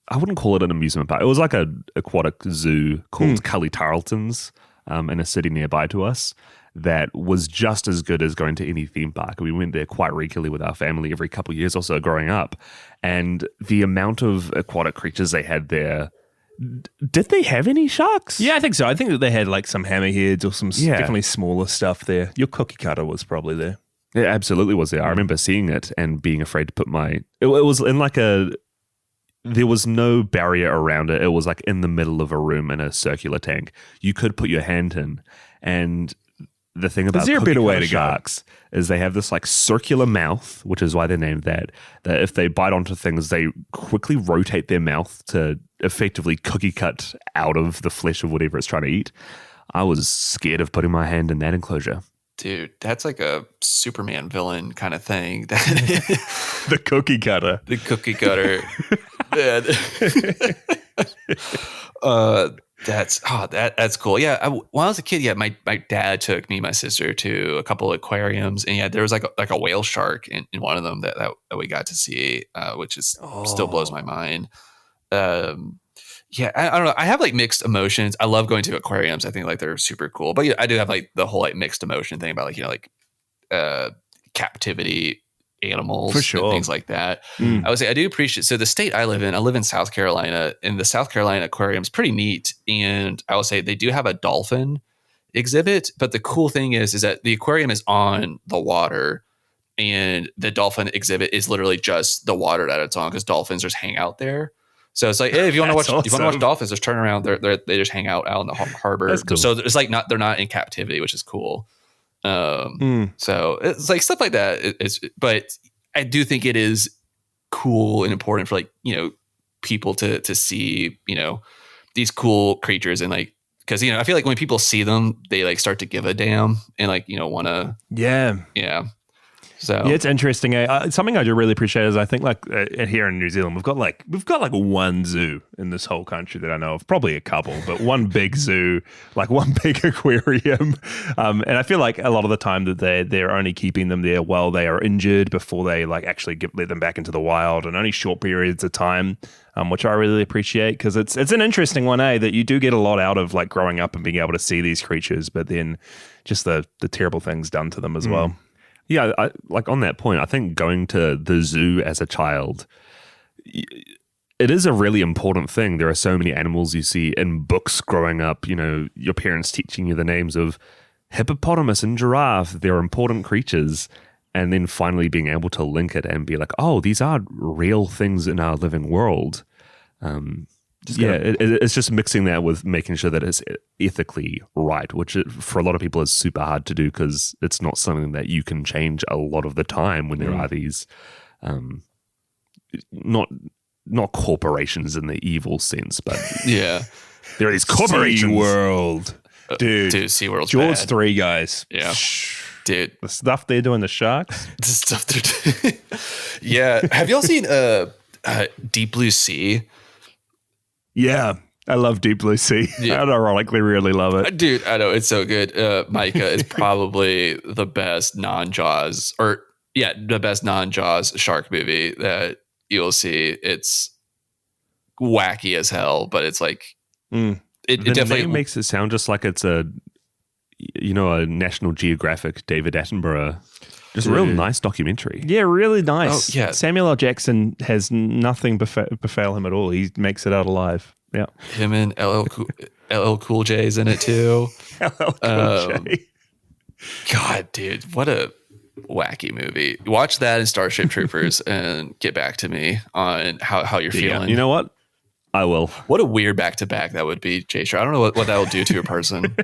Speaker 7: I wouldn't call it an amusement park. It was like an aquatic zoo called Cully Tarleton's in a city nearby to us that was just as good as going to any theme park. We went there quite regularly with our family every couple of years or so growing up. And the amount of aquatic creatures they had there, did they have any sharks?
Speaker 4: Yeah, I think so. I think that they had like some hammerheads or some definitely smaller stuff there. Your cookie cutter was probably there.
Speaker 7: It absolutely was there. I remember seeing it and being afraid to put it was in like there was no barrier around it. It was like in the middle of a room in a circular tank. You could put your hand in, and the thing about sharks is they have this like circular mouth, which is why they're named that if they bite onto things, they quickly rotate their mouth to effectively cookie cut out of the flesh of whatever it's trying to eat. I was scared of putting my hand in that enclosure.
Speaker 3: Dude, that's like a Superman villain kind of thing.
Speaker 4: The cookie cutter.
Speaker 3: The cookie cutter. That's cool. Yeah, when I was a kid, my dad took me and my sister to a couple of aquariums, and there was like a whale shark in one of them that we got to see, which is still blows my mind. I don't know. I have like mixed emotions. I love going to aquariums. I think like they're super cool, but I do have like the whole like mixed emotion thing about like captivity animals
Speaker 4: for sure,
Speaker 3: and things like that. I would say I do appreciate. So the state I live in South Carolina, and the South Carolina aquarium is pretty neat. And I will say they do have a dolphin exhibit, but the cool thing is that the aquarium is on the water, and the dolphin exhibit is literally just the water that it's on, because dolphins just hang out there. So it's like, hey, if you want to watch, if you want to watch dolphins, just turn around. They just hang out in the harbor.
Speaker 4: Cool.
Speaker 3: So it's like they're not in captivity, which is cool. So it's like stuff like that. But I do think it is cool and important for like, you know, people to see, you know, these cool creatures and like, because, you know, I feel like when people see them, they like start to give a damn and like, you know, want to.
Speaker 4: Yeah.
Speaker 3: So
Speaker 4: yeah, it's interesting. Something I do really appreciate is I think like here in New Zealand, we've got like one zoo in this whole country that I know of, probably a couple, but one big zoo, like one big aquarium. And I feel like a lot of the time that they're only keeping them there while they are injured before they like actually let them back into the wild, and only short periods of time, which I really appreciate because it's an interesting one, that you do get a lot out of like growing up and being able to see these creatures, but then just the terrible things done to them as well.
Speaker 7: Yeah, like on that point, I think going to the zoo as a child, it is a really important thing. There are so many animals you see in books growing up, you know, your parents teaching you the names of hippopotamus and giraffe. They're important creatures. And then finally being able to link it and be like, oh, these are real things in our living world. It's just mixing that with making sure that it's ethically right, which for a lot of people is super hard to do because it's not something that you can change a lot of the time when there are these, not corporations in the evil sense, but
Speaker 3: yeah,
Speaker 7: there are these corporations.
Speaker 4: SeaWorld, dude,
Speaker 3: SeaWorld's
Speaker 4: Jaws
Speaker 3: bad.
Speaker 4: 3 guys,
Speaker 3: Yeah, dude,
Speaker 4: the stuff they're doing, the sharks,
Speaker 3: the stuff they're doing. Yeah, have y'all seen Deep Blue Sea?
Speaker 4: Yeah, I love Deep Blue Sea.
Speaker 3: Yeah.
Speaker 4: I ironically really love it.
Speaker 3: Dude, I know, it's so good. Micah is probably the best non-Jaws shark movie that you'll see. It's wacky as hell, but it's like it definitely
Speaker 7: name makes it sound just like it's a National Geographic David Attenborough. Just a real nice documentary.
Speaker 4: Yeah, really nice.
Speaker 3: Oh, yeah.
Speaker 4: Samuel L. Jackson has nothing befall him at all. He makes it out alive. Yeah.
Speaker 3: Him and LL Cool J's in it too.
Speaker 4: LL Cool J.
Speaker 3: God, dude, what a wacky movie. Watch that and Starship Troopers and get back to me on how you're feeling.
Speaker 7: You know what? I will.
Speaker 3: What a weird back-to-back that would be, Jay. I don't know what that will do to a person.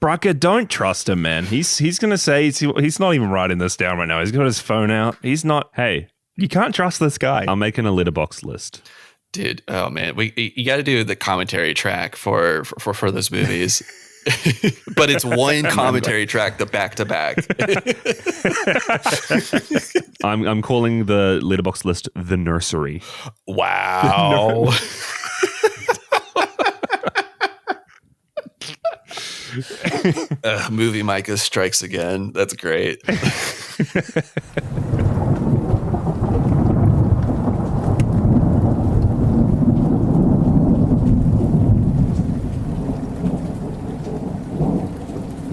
Speaker 4: Brucker, don't trust him, man. He's going to say he's not even writing this down right now. He's got his phone out. He's not. Hey, you can't trust this guy.
Speaker 7: I'm making a letterbox list.
Speaker 3: Dude, oh man, you got to do the commentary track for those movies. But it's one commentary track, the back-to-back.
Speaker 7: I'm calling the letterbox list The Nursery.
Speaker 3: Wow. Movie Micah strikes again. That's great.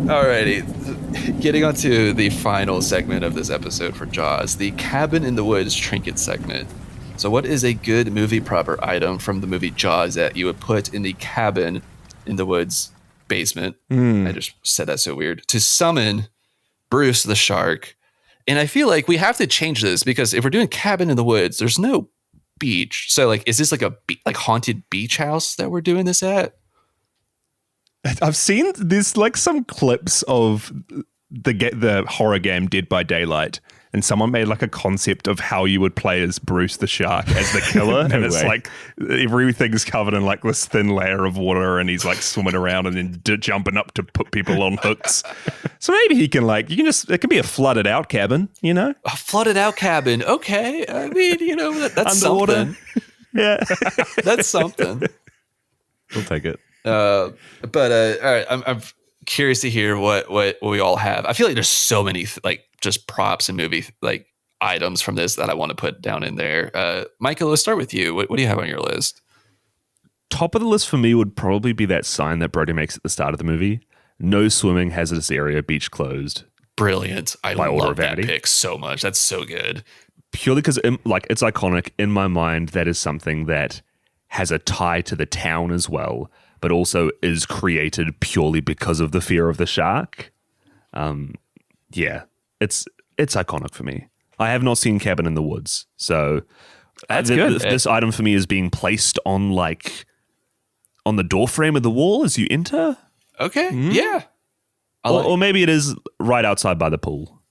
Speaker 3: Alrighty, getting on to the final segment of this episode for Jaws, the Cabin in the Woods trinket segment. So what is a good movie proper item from the movie Jaws that you would put in the cabin in the woods basement? I just said that so weird. To summon Bruce the shark. And I feel like we have to change this because if we're doing cabin in the woods, there's no beach. So like, is this like a haunted beach house that we're doing this at?
Speaker 4: I've seen there's like some clips of the horror game Dead by Daylight, and someone made like a concept of how you would play as Bruce the shark as the killer. And it's like everything's covered in like this thin layer of water, and he's like swimming around and then jumping up to put people on hooks. So maybe it can be a flooded out cabin, you know?
Speaker 3: A flooded out cabin. Okay. I mean, that's
Speaker 4: underwater.
Speaker 3: Something.
Speaker 4: Yeah.
Speaker 3: That's something.
Speaker 7: We'll take it.
Speaker 3: All right. I'm curious to hear what we all have. I feel like there's so many like just props and movie like items from this that I want to put down in there. Michael, let's start with you. What do you have on your list?
Speaker 7: Top of the list for me would probably be that sign that Brody makes at the start of the movie. No swimming, hazardous area, beach closed.
Speaker 3: Brilliant. I love that pick so much. That's so good.
Speaker 7: Purely because it's iconic. In my mind, that is something that has a tie to the town as well, but also is created purely because of the fear of the shark. It's iconic for me. I have not seen Cabin in the Woods, so
Speaker 4: that's good.
Speaker 7: This item for me is being placed on the door frame of the wall as you enter.
Speaker 3: Okay, yeah.
Speaker 7: Or maybe it is right outside by the pool.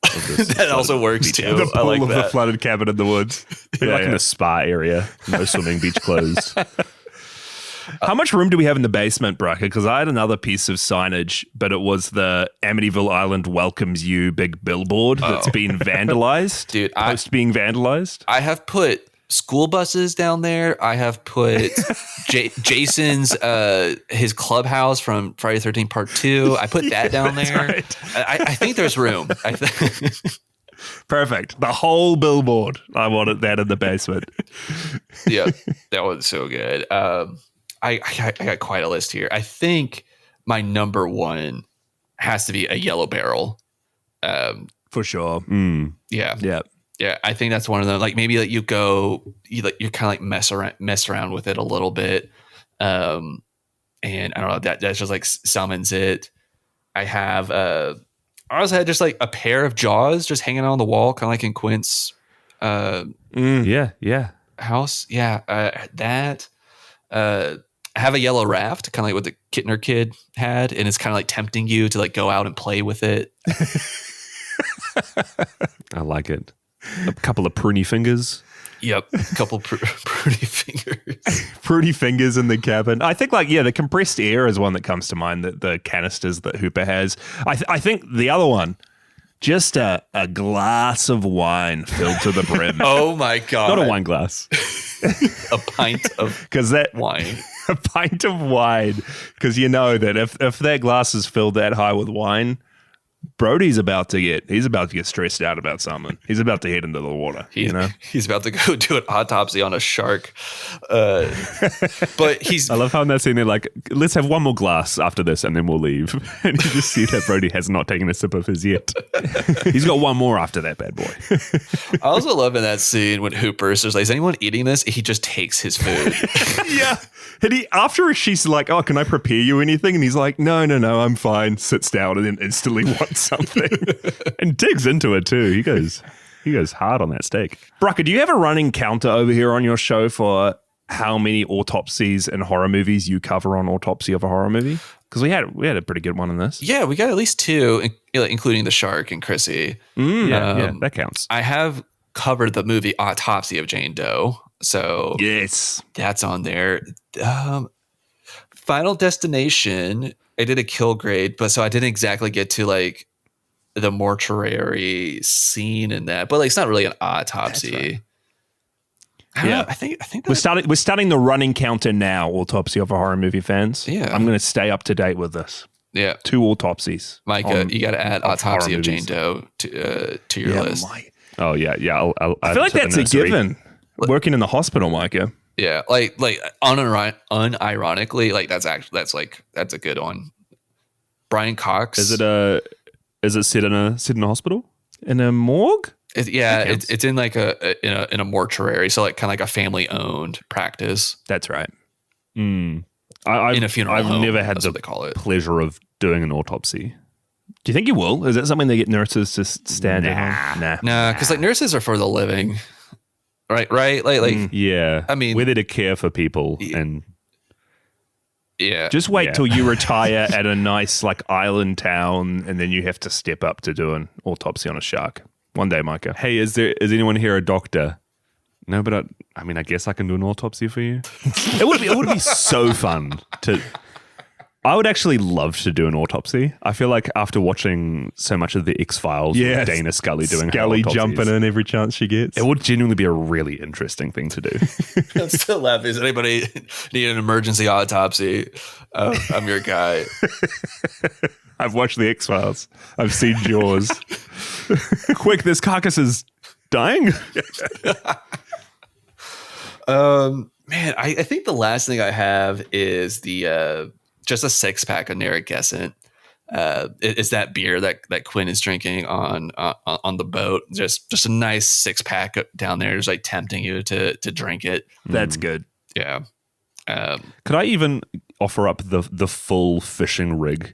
Speaker 3: That also works too.
Speaker 4: The
Speaker 3: I
Speaker 4: pool
Speaker 3: like
Speaker 4: of the
Speaker 3: that.
Speaker 4: flooded cabin in the woods.
Speaker 7: Be like in a spa area, no swimming, beach closed.
Speaker 4: How much room do we have in the basement, Bracker? Because I had another piece of signage, but it was the Amityville Island welcomes you big billboard that's been vandalized.
Speaker 3: Dude,
Speaker 4: being vandalized.
Speaker 3: I have put school buses down there. I have put Jason's his clubhouse from Friday the 13th Part 2. I put that down there.
Speaker 4: Right.
Speaker 3: I think there's room.
Speaker 4: Perfect. The whole billboard. I wanted that in the basement.
Speaker 3: Yeah, that was so good. I got quite a list here. I think my number one has to be a yellow barrel.
Speaker 4: For sure.
Speaker 3: Yeah.
Speaker 4: Yeah.
Speaker 3: Yeah, I think that's one of them. Like maybe like you kind of like mess around with it a little bit, and I don't know that just like summons it. I have I also had just like a pair of Jaws just hanging on the wall, kind of like in Quint's
Speaker 7: Yeah.
Speaker 3: house. Yeah, that. I have a yellow raft, kind of like what the Kittner kid had, and it's kind of like tempting you to like go out and play with it.
Speaker 7: I like it. A couple of pruny fingers.
Speaker 3: Yep, a couple pretty fingers.
Speaker 4: Fruity fingers in the cabin. I think the compressed air is one that comes to mind, that the canisters that Hooper has. I think the other one, just a glass of wine filled to the brim.
Speaker 3: Oh my God.
Speaker 7: Not a wine glass.
Speaker 3: A pint of wine.
Speaker 4: A pint of wine. Because you know that if that glass is filled that high with wine, Brody's about to get stressed out about something. He's about to head into the water.
Speaker 3: He's about to go do an autopsy on a shark. But he's.
Speaker 7: I love how in that scene they're like, let's have one more glass after this and then we'll leave. And you just see that Brody has not taken a sip of his yet. He's got one more after that bad boy.
Speaker 3: I also love in that scene when Hooper says, like, is anyone eating this? He just takes his food.
Speaker 4: Yeah. And after she's like, oh, can I prepare you anything? And he's like, no, I'm fine. Sits down and then instantly wants something.
Speaker 7: And digs into it too. He goes hard on that steak.
Speaker 4: Brucker, do you have a running counter over here on your show for how many autopsies and horror movies you cover on Autopsy of a Horror Movie? Because we had a pretty good one in this.
Speaker 3: Yeah, we got at least two, including the shark and Chrissy.
Speaker 7: Yeah, that counts.
Speaker 3: I have covered the movie Autopsy of Jane Doe. So
Speaker 4: yes,
Speaker 3: that's on there. Final Destination, I did a kill grade, but so I didn't exactly get to like the mortuary scene in that, but like it's not really an autopsy.
Speaker 4: Yeah,
Speaker 3: I think
Speaker 4: we're starting the running counter now. Autopsy of a Horror Movie fans.
Speaker 3: Yeah,
Speaker 4: I'm going to stay up to date with this.
Speaker 3: Yeah,
Speaker 4: 2 autopsies.
Speaker 3: Micah, you got to add Autopsy of Jane Doe to your list.
Speaker 7: Oh yeah.
Speaker 4: I feel like that's a given. Working in the hospital, Micah.
Speaker 3: Yeah, like unironically, like that's a good one. Brian Cox.
Speaker 7: Is it set in a hospital?
Speaker 4: In a morgue?
Speaker 3: It's in like in a mortuary, so like kind of like a family owned practice.
Speaker 4: That's right.
Speaker 3: In a funeral home,
Speaker 7: I've never had
Speaker 3: that's what they call it.
Speaker 7: Pleasure of doing an autopsy.
Speaker 4: Do you think you will? Is that something they get nurses to stand in on?
Speaker 3: Nah, because like nurses are for the living. Right. Like,
Speaker 7: yeah.
Speaker 3: I mean,
Speaker 7: we're there to care for people, and
Speaker 4: just wait till you retire at a nice like island town, and then you have to step up to do an autopsy on a shark one day, Micah.
Speaker 7: Hey, is anyone here a doctor? No, but I guess I can do an autopsy for you. It would be so fun to. I would actually love to do an autopsy. I feel like after watching so much of the X-Files, with Dana Scully doing
Speaker 4: Scully
Speaker 7: her autopsies,
Speaker 4: jumping in every chance she gets,
Speaker 7: it would genuinely be a really interesting thing to do.
Speaker 3: I'm still laughing. Does anybody need an emergency autopsy? I'm your guy.
Speaker 4: I've watched the X-Files. I've seen Jaws.
Speaker 7: Quick, this carcass is dying.
Speaker 3: Man, I think the last thing I have is the just a 6-pack of Narragansett. It's that beer that Quinn is drinking on the boat. Just a nice 6-pack down there, just like tempting you to drink it.
Speaker 4: That's good.
Speaker 3: Yeah.
Speaker 7: Could I even offer up the full fishing rig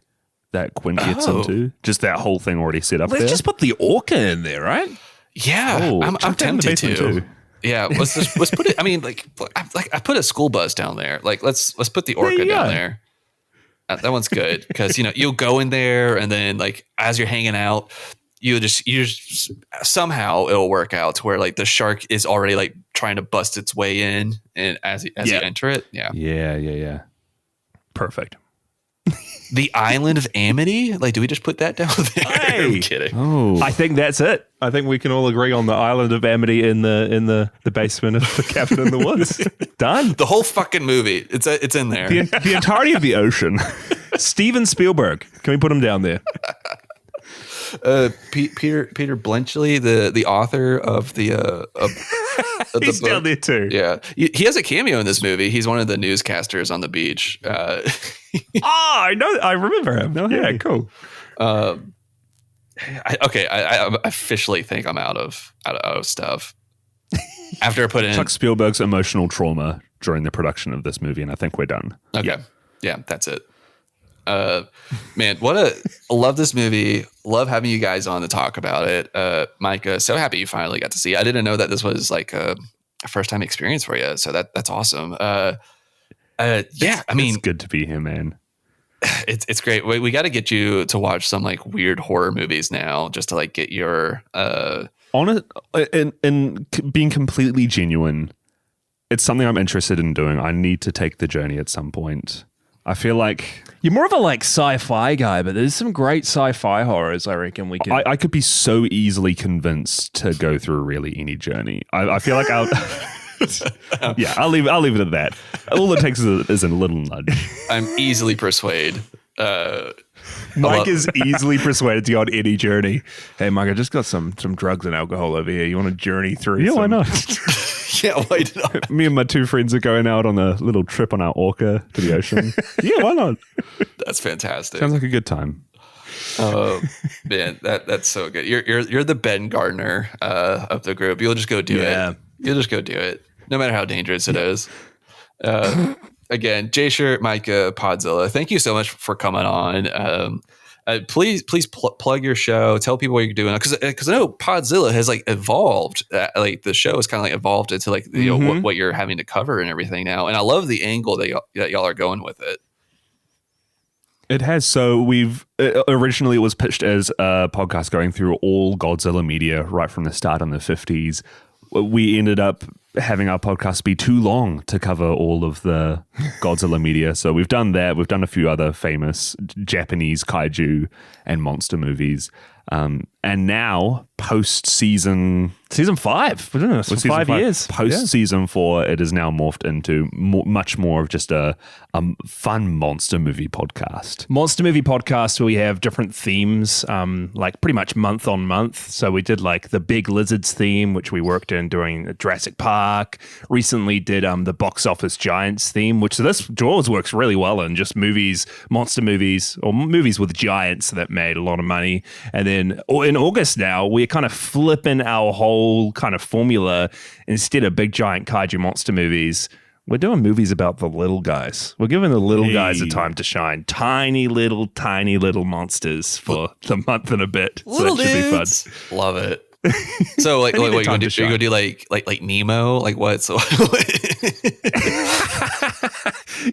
Speaker 7: that Quinn gets into? Just that whole thing already set up there.
Speaker 4: Let's just put the orca in there, right?
Speaker 3: Yeah, I'm tempted to.
Speaker 7: Too.
Speaker 3: Yeah, let's put it. I mean, like I put a school bus down there. Like let's put the orca down there. That one's good because you'll go in there and then like as you're hanging out, you just somehow it'll work out to where like the shark is already like trying to bust its way in, and as you enter it,
Speaker 7: Yeah.
Speaker 4: Perfect.
Speaker 3: The Island of Amity. Like, do we just put that down there?
Speaker 4: Hey!
Speaker 3: I'm kidding.
Speaker 7: Oh,
Speaker 4: I think that's it. I think we can all agree on the Island of Amity in the basement of the cabin in the woods. Done.
Speaker 3: The whole fucking movie. It's in there.
Speaker 7: the entirety of the ocean.
Speaker 4: Steven Spielberg. Can we put him down there?
Speaker 3: Peter Blenchley, the author of the
Speaker 4: He's
Speaker 3: book.
Speaker 4: down there too.
Speaker 3: Yeah, he has a cameo in this movie. He's one of the newscasters on the beach.
Speaker 4: I know. I remember him. Yeah, cool.
Speaker 3: I officially think I'm out of stuff. After I put in
Speaker 7: Chuck Spielberg's emotional trauma during the production of this movie, and I think we're done.
Speaker 3: Okay, yeah, that's it. Man, I love this movie. Love having you guys on to talk about it. Micah, so happy you finally got to see it. I didn't know that this was like a first time experience for you. So that's awesome. I mean,
Speaker 7: It's good to be here, man.
Speaker 3: it's great. We got to get you to watch some like weird horror movies now, just to like get your
Speaker 7: On it, and being completely genuine, it's something I'm interested in doing. I need to take the journey at some point. I feel like
Speaker 4: You're more of a like sci-fi guy, but there's some great sci-fi horrors. I reckon we can.
Speaker 7: I could be so easily convinced to go through really any journey. I feel like I'll. Yeah, I'll leave it at that. All it takes is a little nudge.
Speaker 3: I'm easily persuaded.
Speaker 4: Mike is easily persuaded to go on any journey. Hey, Mike, I just got some drugs and alcohol over here. You want to journey through?
Speaker 7: Yeah, why not?
Speaker 3: Yeah, why not?
Speaker 7: Me and my two friends are going out on a little trip on our orca to the ocean. Yeah, why not?
Speaker 3: That's fantastic.
Speaker 7: Sounds like a good time.
Speaker 3: Oh man, that's so good. You're the Ben Gardner of the group. You'll just go do it. You'll just go do it, no matter how dangerous it is. Again, J-Shirt, Micah, Podzilla, thank you so much for coming on. Please plug your show. Tell people what you're doing, because I know Podzilla has like evolved. Like the show has kind of like evolved into like you know what you're having to cover and everything now. And I love the angle that y'all are going with it.
Speaker 7: It has. So we've originally it was pitched as a podcast going through all Godzilla media right from the start in the 50s. We ended up having our podcast be too long to cover all of the Godzilla media. So we've done that. We've done a few other famous Japanese kaiju and monster movies. And now, post-season
Speaker 4: 5. We're doing this for 5 years.
Speaker 7: Post-season 4, it is now morphed into much more of just a fun monster movie podcast.
Speaker 4: Monster movie podcast where we have different themes, like pretty much month on month. So we did like the Big Lizards theme, which we worked in during Jurassic Park. Recently did the Box Office Giants theme, which this Jaws works really well in, just movies, monster movies, or movies with giants that made a lot of money. And then in August now, we're kind of flipping our whole kind of formula. Instead of big giant kaiju monster movies, we're doing movies about the little guys. We're giving the little guys a time to shine. Tiny little monsters for the month and a bit.
Speaker 3: Little
Speaker 4: so that should
Speaker 3: dudes.
Speaker 4: be fun.
Speaker 3: Love it. So like what you gonna do? You gonna do like Nemo? Like what? So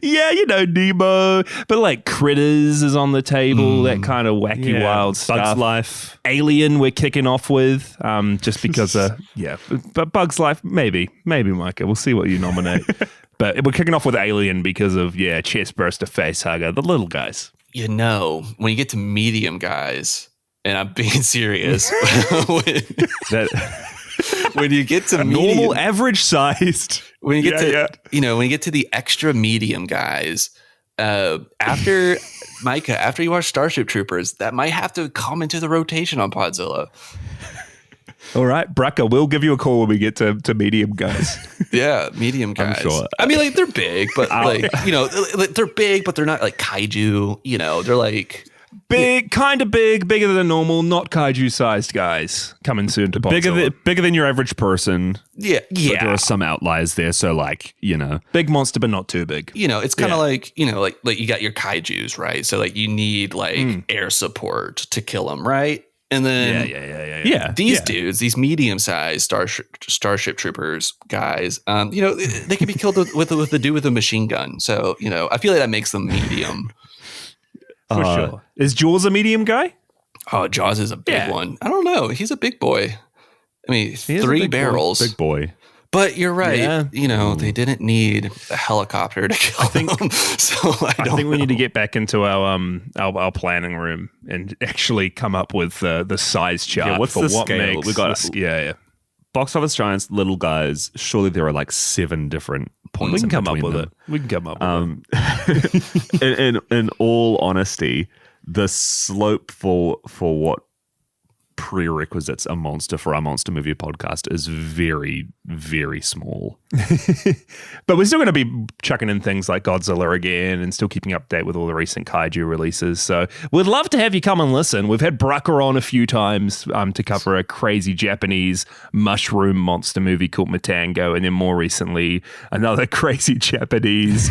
Speaker 4: yeah, you know, Nemo, but like Critters is on the table, that kind of wacky wild stuff.
Speaker 7: Bugs Life.
Speaker 4: Alien we're kicking off with, just because but Bugs Life, maybe Micah, we'll see what you nominate. But we're kicking off with Alien because of chest burster, face hugger, the little guys.
Speaker 3: You know, when you get to medium guys, and I'm being serious, when you get to medium,
Speaker 7: normal, average sized.
Speaker 3: when you get when you get to the extra medium guys, after Micah, after you watch Starship Troopers, that might have to come into the rotation on Podzilla.
Speaker 4: All right, Brucker, we'll give you a call when we get to medium guys.
Speaker 3: Yeah, medium guys.
Speaker 7: I'm sure.
Speaker 3: I mean, like they're big, but they're big, but they're not like kaiju. You know, they're like
Speaker 4: big, kind of bigger than normal, not kaiju-sized guys coming soon to Podzilla.
Speaker 7: Bigger than your average person.
Speaker 3: Yeah.
Speaker 7: But there are some outliers there. So like,
Speaker 4: big monster, but not too big.
Speaker 3: It's kind of like, like you got your kaijus, right? So like you need like air support to kill them, right? And then these dudes, these medium-sized Starship Troopers guys, they can be killed with the dude with a machine gun. So, I feel like that makes them medium.
Speaker 4: For sure. Is Jaws a medium guy?
Speaker 3: Oh, Jaws is a big one. I don't know. He's a big boy. I mean, 3 barrels.
Speaker 7: Big boy.
Speaker 3: But you're right.
Speaker 4: Yeah.
Speaker 3: They didn't need a helicopter to kill him. So I think
Speaker 4: we need to get back into our planning room and actually come up with the size chart.
Speaker 7: Yeah, what's
Speaker 4: for
Speaker 7: the
Speaker 4: what
Speaker 7: scale?
Speaker 4: makes
Speaker 7: We got
Speaker 4: this, yeah.
Speaker 7: Box office giants, little guys. Surely there are like 7 different points.
Speaker 4: We can
Speaker 7: in
Speaker 4: come up
Speaker 7: between
Speaker 4: with
Speaker 7: them.
Speaker 4: it. We can come up with it.
Speaker 7: in all honesty, the slope for what prerequisites a monster for our monster movie podcast is very, very small.
Speaker 4: But we're still going to be chucking in things like Godzilla again and still keeping update with all the recent kaiju releases. So we'd love to have you come and listen. We've had Brucker on a few times to cover a crazy Japanese mushroom monster movie called Matango, and then more recently another crazy Japanese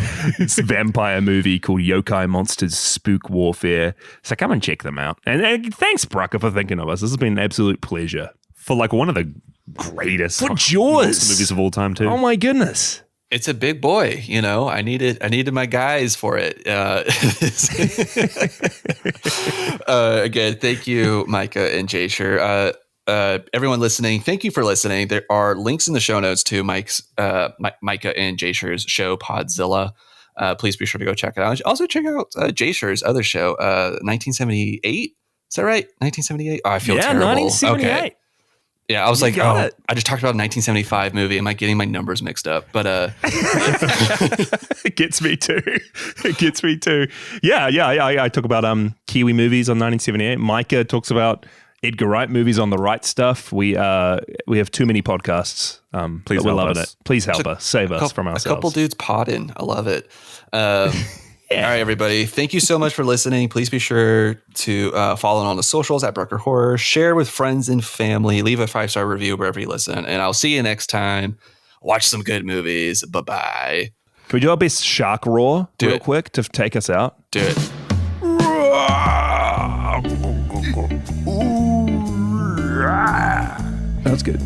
Speaker 4: vampire movie called Yokai Monsters Spook Warfare. So come and check them out. And thanks, Brucker, for thinking of us. This has been an absolute pleasure.
Speaker 7: For like one of the greatest
Speaker 4: For Jaws
Speaker 7: monster movies of all time too.
Speaker 4: Oh my goodness.
Speaker 3: it's a big boy. I needed my guys for it. Again, thank you, Micah and Jasher. Everyone listening, thank you for listening. There are links in the show notes to Micah and Jasher's show, Podzilla. Please be sure to go check it out. Also check out Jasher's other show, 1978. Is that right? 1978? Oh, I feel terrible.
Speaker 4: 1978.
Speaker 3: Okay. Yeah, I was I just talked about a 1975 movie. Am I getting my numbers mixed up? But
Speaker 4: it gets me too. It gets me too. Yeah. I talk about Kiwi movies on 1978. Micah talks about Edgar Wright movies on the right stuff. We have too many podcasts.
Speaker 7: Please
Speaker 4: we're
Speaker 7: help
Speaker 4: loving
Speaker 7: us.
Speaker 4: it. Please help us. Save us from ourselves.
Speaker 3: A couple dudes podding. I love it. All right, everybody. Thank you so much for listening. Please be sure to follow on the socials at Brucker Horror. Share with friends and family. Leave a 5-star review wherever you listen. And I'll see you next time. Watch some good movies. Bye-bye.
Speaker 4: Can we do our best shark roar
Speaker 3: Do
Speaker 4: real
Speaker 3: it.
Speaker 4: quick to take us out?
Speaker 3: Do it.
Speaker 4: That's good.